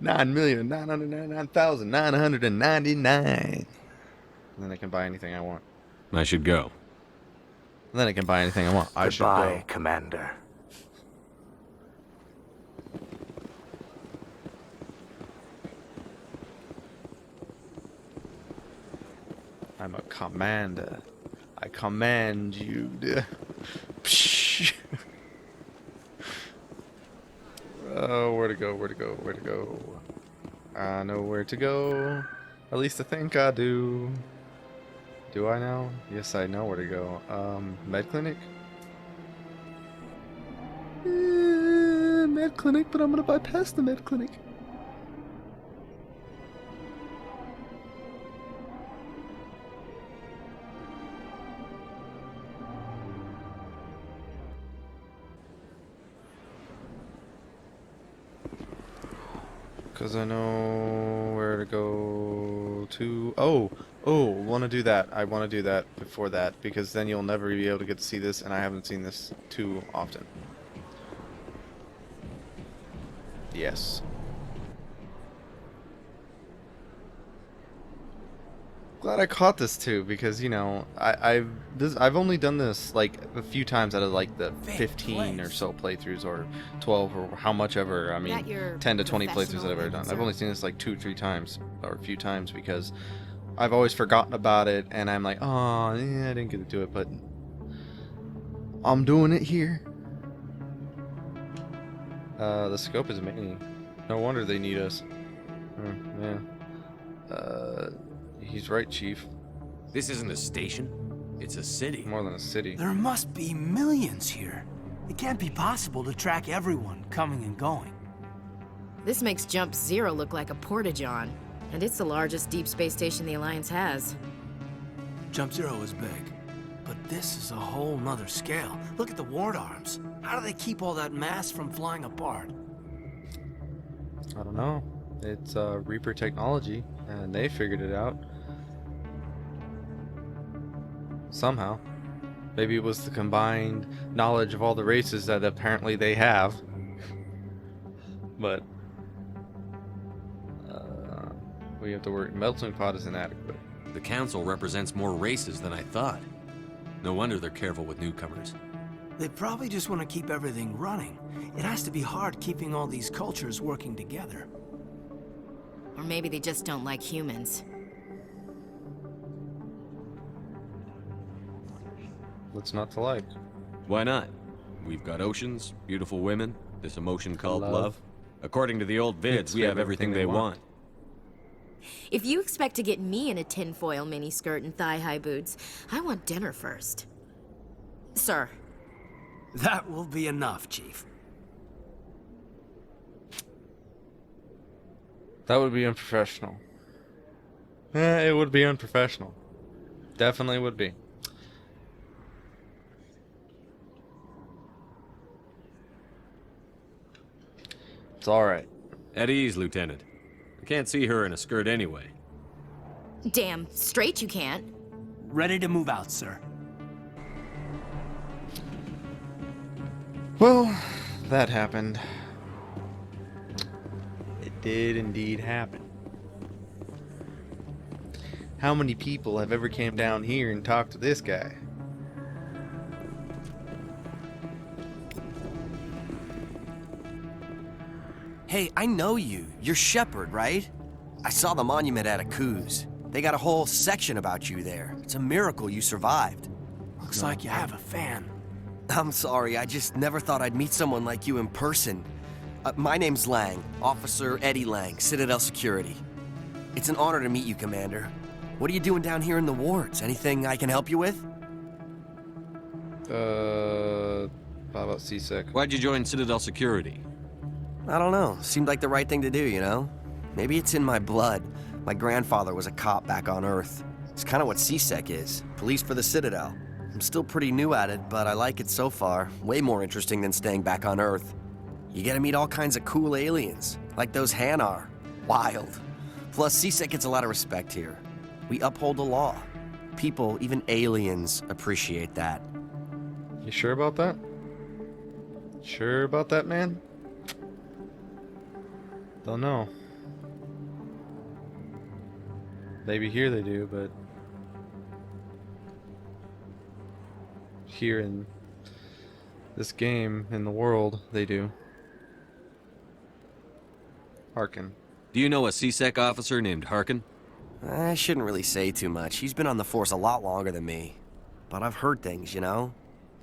9,999,999. And then I can buy anything I want. I should go. And then I can buy anything I want. I should Goodbye, go. Commander. I'm a commander. I command you to... Psh. Oh, where to go, where to go, where to go. I know where to go. At least I think I do. Do I now? Yes, I know where to go. Med clinic? Med clinic, but I'm gonna bypass the med clinic. Because I know where to go to. Want to do that. I want to do that before that, because then you'll never be able to get to see this, and I haven't seen this too often. Yes. Glad I caught this too, because you know I've only done this like a few times out of like the 15 or so playthroughs, or 12, or how much ever. I mean, 10 to 20 playthroughs that I've ever done. I've only seen this like 2 or 3 times, or a few times, because I've always forgotten about it, and I'm like, oh yeah, I didn't get to do it, but I'm doing it here. The scope is amazing. No wonder they need us. Yeah. He's right, Chief. This isn't a station. It's a city. More than a city. There must be millions here. It can't be possible to track everyone coming and going. This makes Jump Zero look like a porta-john, and it's the largest deep space station the Alliance has. Jump Zero is big, but this is a whole nother scale. Look at the ward arms. How do they keep all that mass from flying apart? I don't know. It's Reaper technology, and they figured it out. Somehow. Maybe it was the combined knowledge of all the races that apparently they have. But we have to work. Melting pot is inadequate. The council represents more races than I thought. No wonder they're careful with newcomers. They probably just want to keep everything running. It has to be hard keeping all these cultures working together. Or maybe they just don't like humans. What's not to like? Why not? We've got oceans, beautiful women, this emotion called love. According to the old vids, we have everything they want. If you expect to get me in a tinfoil miniskirt and thigh-high boots, I want dinner first. Sir. That will be enough, Chief. That would be unprofessional. It would be unprofessional. Definitely would be. It's alright. At ease, Lieutenant. I can't see her in a skirt anyway. Damn straight you can't. Ready to move out, sir. Well, that happened. It did indeed happen. How many people have ever came down here and talked to this guy? Hey, I know you. You're Shepard, right? I saw the monument at Akuz. They got a whole section about you there. It's a miracle you survived. Looks like you have a fan. I'm sorry, I just never thought I'd meet someone like you in person. My name's Lang, Officer Eddie Lang, Citadel Security. It's an honor to meet you, Commander. What are you doing down here in the wards? Anything I can help you with? How about CSEC? Why'd you join Citadel Security? I don't know. Seemed like the right thing to do, you know? Maybe it's in my blood. My grandfather was a cop back on Earth. It's kind of what CSEC is. Police for the Citadel. I'm still pretty new at it, but I like it so far. Way more interesting than staying back on Earth. You get to meet all kinds of cool aliens, like those Hanar. Wild. Plus, CSEC gets a lot of respect here. We uphold the law. People, even aliens, appreciate that. You sure about that? Sure about that, man? Don't know. Maybe here they do, but here in this game, in the world, they do. Harkin. Do you know a CSEC officer named Harkin? I shouldn't really say too much. He's been on the force a lot longer than me. But I've heard things, you know?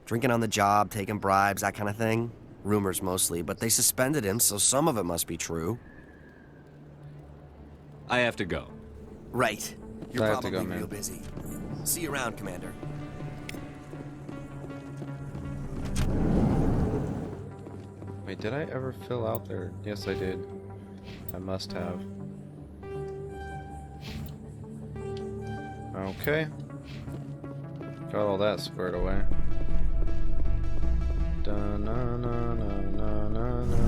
Drinking on the job, taking bribes, that kind of thing. Rumors mostly, but they suspended him, so some of it must be true. I have to go. Right. You're I have to probably go, real man. busy. See you around, Commander. Wait, did I ever fill out there? Yes, I did. I must have. Okay. Got all that squared away. Da na na na na na na.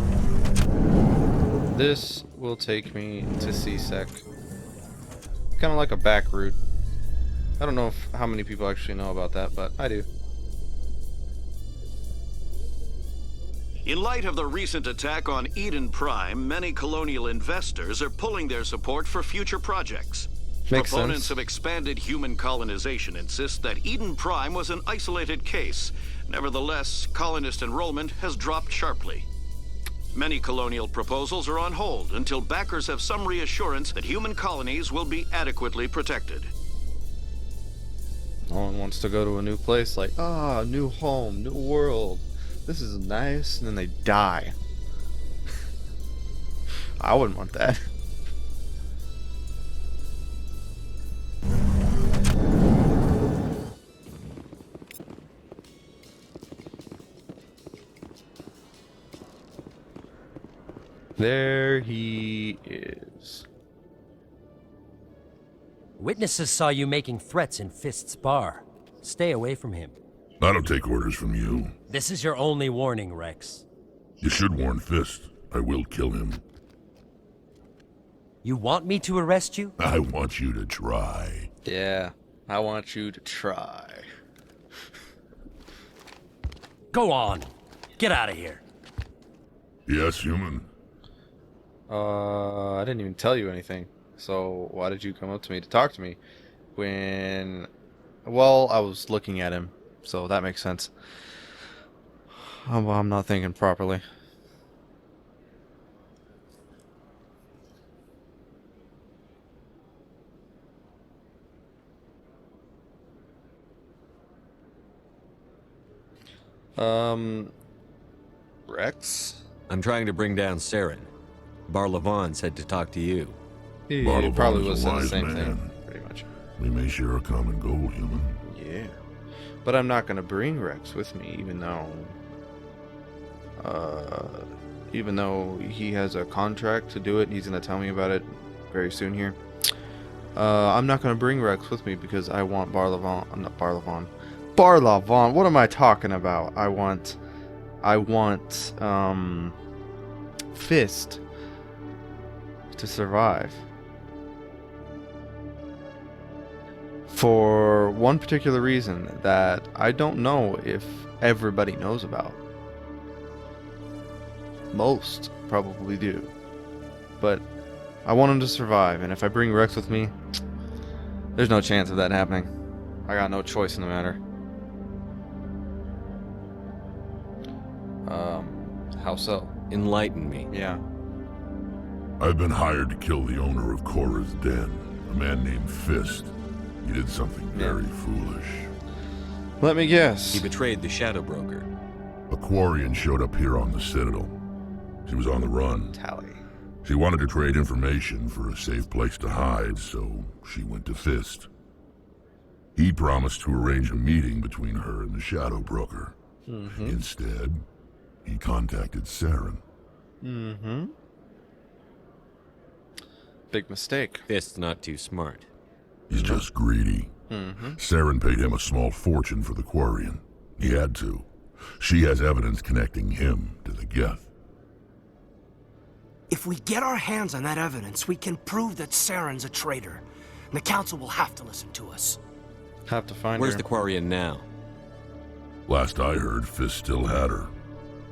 This will take me to CSEC. Kind of like a back route. I don't know how many people actually know about that, but I do. In light of the recent attack on Eden Prime, many colonial investors are pulling their support for future projects. Makes Proponents sense. of expanded human colonization insist that Eden Prime was an isolated case. Nevertheless, colonist enrollment has dropped sharply. Many colonial proposals are on hold until backers have some reassurance that human colonies will be adequately protected. No one wants to go to a new place like, new home, new world. This is nice, and then they die. I wouldn't want that. There he is. Witnesses saw you making threats in Fist's bar. Stay away from him. I don't take orders from you. This is your only warning, Wrex. You should warn Fist. I will kill him. You want me to arrest you? I want you to try. Yeah, I want you to try. Go on. Get out of here. Yes, human. I didn't even tell you anything. So why did you come up to me to talk to me when, well, I was looking at him, so that makes sense. I'm not thinking properly. Wrex? I'm trying to bring down Saren. Barlavon said to talk to you. He Barlavon probably is would a say the wise same man. thing, pretty much. We may share a common goal, human. Yeah. But I'm not going to bring Wrex with me, even though he has a contract to do it. He's going to tell me about it very soon here. I'm not going to bring Wrex with me because I want Barlavon. I'm not Barlavon. Barlavon. What am I talking about? I want Fist to survive. For one particular reason that I don't know if everybody knows about. Most probably do. But I want him to survive, and if I bring Wrex with me, there's no chance of that happening. I got no choice in the matter. How so? Enlighten me. Yeah. I've been hired to kill the owner of Cora's Den, a man named Fist. He did something very foolish. Let me guess. He betrayed the Shadow Broker. A quarian showed up here on the Citadel. She was on the run. Tally. She wanted to trade information for a safe place to hide, so she went to Fist. He promised to arrange a meeting between her and the Shadow Broker. Mm-hmm. Instead, he contacted Saren. Mm-hmm. Big mistake. Fist's not too smart. He's just greedy. Mm-hmm. Saren paid him a small fortune for the quarian. He had to. She has evidence connecting him to the Geth. If we get our hands on that evidence, we can prove that Saren's a traitor. And the Council will have to listen to us. Have to find Where's her. the quarian now? Last I heard, Fist still had her.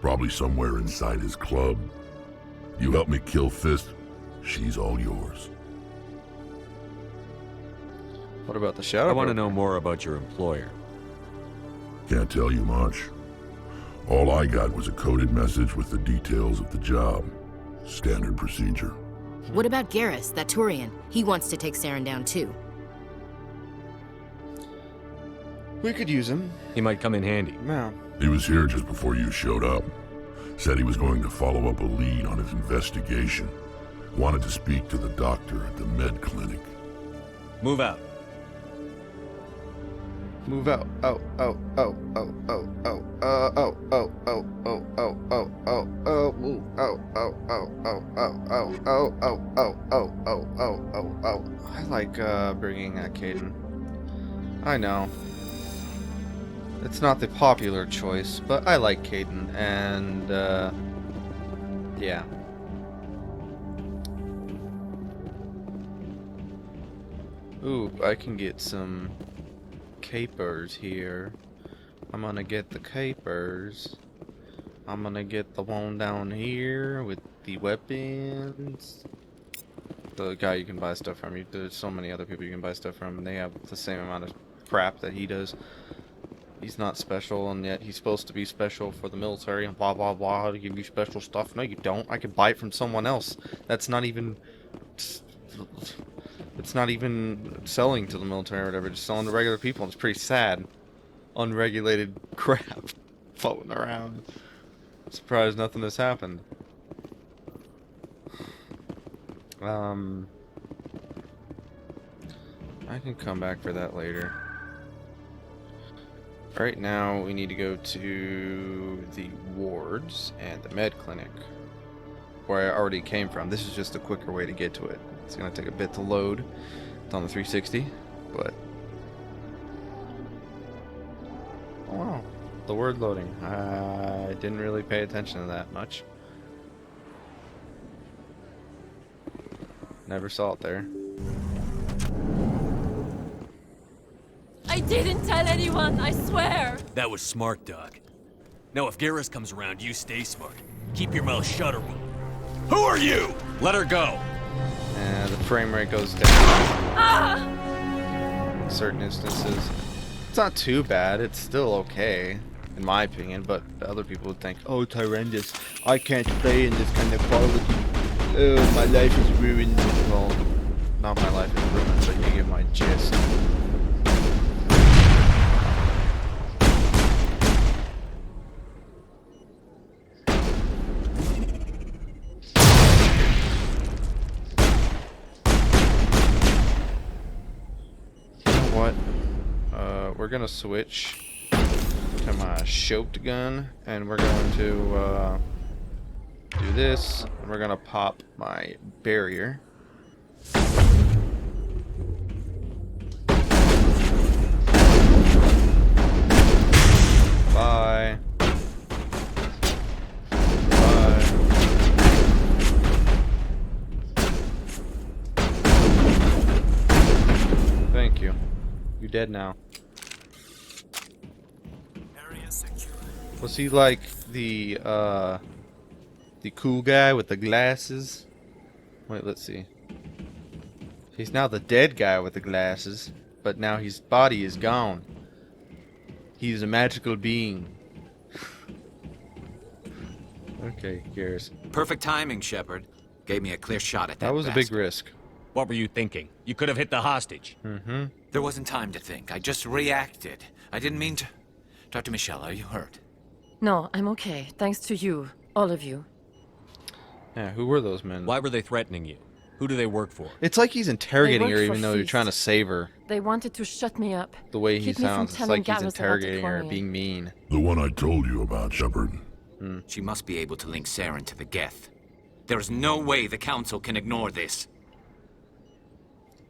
Probably somewhere inside his club. You help me kill Fist, she's all yours. What about the Shadow I want to Broker? know more about your employer. Can't tell you much. All I got was a coded message with the details of the job. Standard procedure. What about Garrus, that Turian? He wants to take Saren down too. We could use him. He might come in handy. Yeah. He was here just before you showed up. Said he was going to follow up a lead on his investigation. Wanted to speak to the doctor at the med clinic. Move out. Move out. Oh, oh, oh, oh, oh, oh, oh, oh, oh, oh, oh, oh, oh, oh, move out, oh, oh, oh, oh, oh, oh, oh, oh, oh, oh, oh, oh, oh. I like bringing Caden. I know. It's not the popular choice, but I like Caden, and yeah. Ooh, I can get some capers here. I'm gonna get the capers. I'm gonna get the one down here with the weapons. The guy you can buy stuff from. There's so many other people you can buy stuff from, and they have the same amount of crap that he does. He's not special, and yet he's supposed to be special for the military, and blah blah blah, to give you special stuff. No, you don't. I can buy it from someone else. That's not even... It's not even selling to the military or whatever, just selling to regular people. It's pretty sad. Unregulated crap floating around. I'm surprised nothing has happened. I can come back for that later. Right now, we need to go to the wards and the med clinic, where I already came from. This is just a quicker way to get to it. It's gonna take a bit to load. It's on the 360, but oh wow, the word loading. I didn't really pay attention to that much. Never saw it there. I didn't tell anyone, I swear! That was smart, Doc. Now if Garrus comes around, you stay smart. Keep your mouth shut or we'll... Who are you? Let her go! And the frame rate goes down. In certain instances. It's not too bad, it's still okay, in my opinion, but other people would think, oh, it's horrendous. I can't play in this kind of quality. Oh, my life is ruined. Well, not my life is ruined, but you get my gist. We're gonna switch to my shotgun, and we're going to do this, and we're gonna pop my barrier. Bye. Bye. Thank you. You're dead now. Was he like the cool guy with the glasses? Wait, let's see. He's now the dead guy with the glasses, but now his body is gone. He's a magical being. Okay, Garrus. Perfect timing, Shepard. Gave me a clear shot at that. That was a big risk. What were you thinking? You could have hit the hostage. Mm-hmm. There wasn't time to think. I just reacted. I didn't mean to... Dr. Michel, are you hurt? No, I'm okay. Thanks to you. All of you. Yeah, who were those men? Why were they threatening you? Who do they work for? It's like he's interrogating her They work even for though you're Feast. trying to save her. They wanted to shut me up. The way he Keep me from sounds, it's telling like he's Garrus about the interrogating her, quarian. being mean. The one I told you about, Shepard. She must be able to link Saren to the Geth. There is no way the Council can ignore this.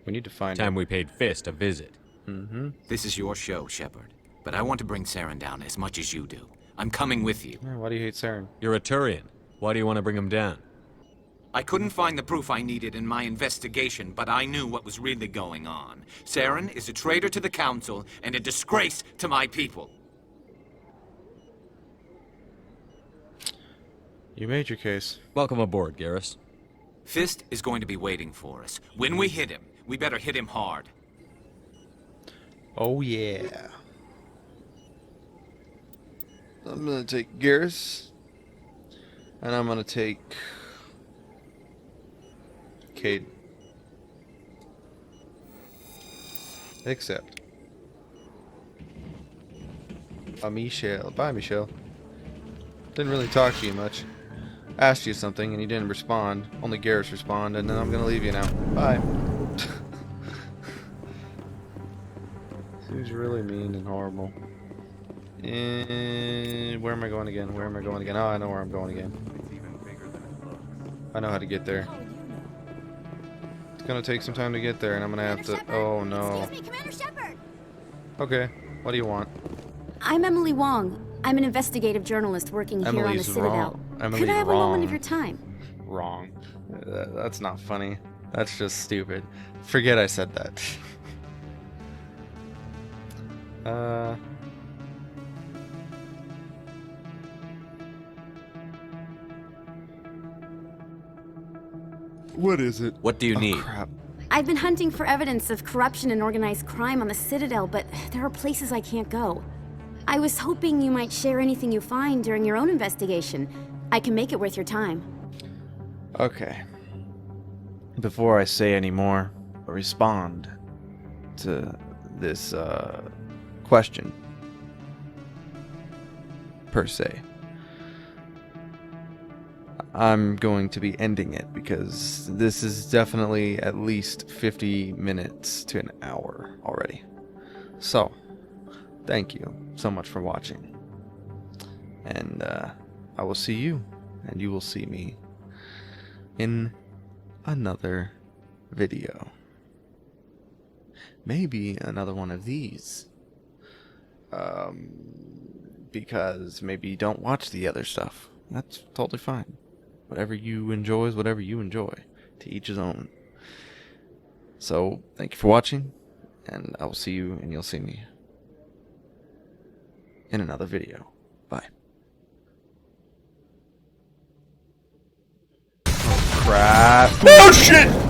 We need to find Time him. we paid Fist a visit. Mm-hmm. This is your show, Shepard. But I want to bring Saren down as much as you do. I'm coming with you. Yeah, why do you hate Saren? You're a Turian. Why do you want to bring him down? I couldn't find the proof I needed in my investigation, but I knew what was really going on. Saren is a traitor to the Council and a disgrace to my people. You made your case. Welcome aboard, Garrus. Fist is going to be waiting for us. When we hit him, we better hit him hard. Oh yeah. I'm gonna take Garrus. And I'm gonna take Cade. Except Michel. Bye, Michel. Didn't really talk to you much. Asked you something and you didn't respond. Only Garrus responded, and then I'm gonna leave you now. Bye. Seems really mean and horrible. And where am I going again? Where am I going again? Oh, I know where I'm going again. I know how to get there. It's gonna take some time to get there, and I'm gonna have to. Oh no. Excuse me, Commander Shepard. Okay. What do you want? I'm Emily Wong. I'm an investigative journalist working here on the Emily's Citadel. wrong. Could Emily's I have a wrong. moment of your time? Wrong. That's not funny. That's just stupid. Forget I said that. What is it? What do you need? Crap. I've been hunting for evidence of corruption and organized crime on the Citadel, but there are places I can't go. I was hoping you might share anything you find during your own investigation. I can make it worth your time. Okay. Before I say any more, or respond to this question, per se, I'm going to be ending it because this is definitely at least 50 minutes to an hour already. So, thank you so much for watching. And I will see you, and you will see me in another video. Maybe another one of these. Because maybe you don't watch the other stuff. That's totally fine. Whatever you enjoy is whatever you enjoy. To each his own. So, thank you for watching, and I will see you, and you'll see me in another video. Bye. Crap. Oh shit!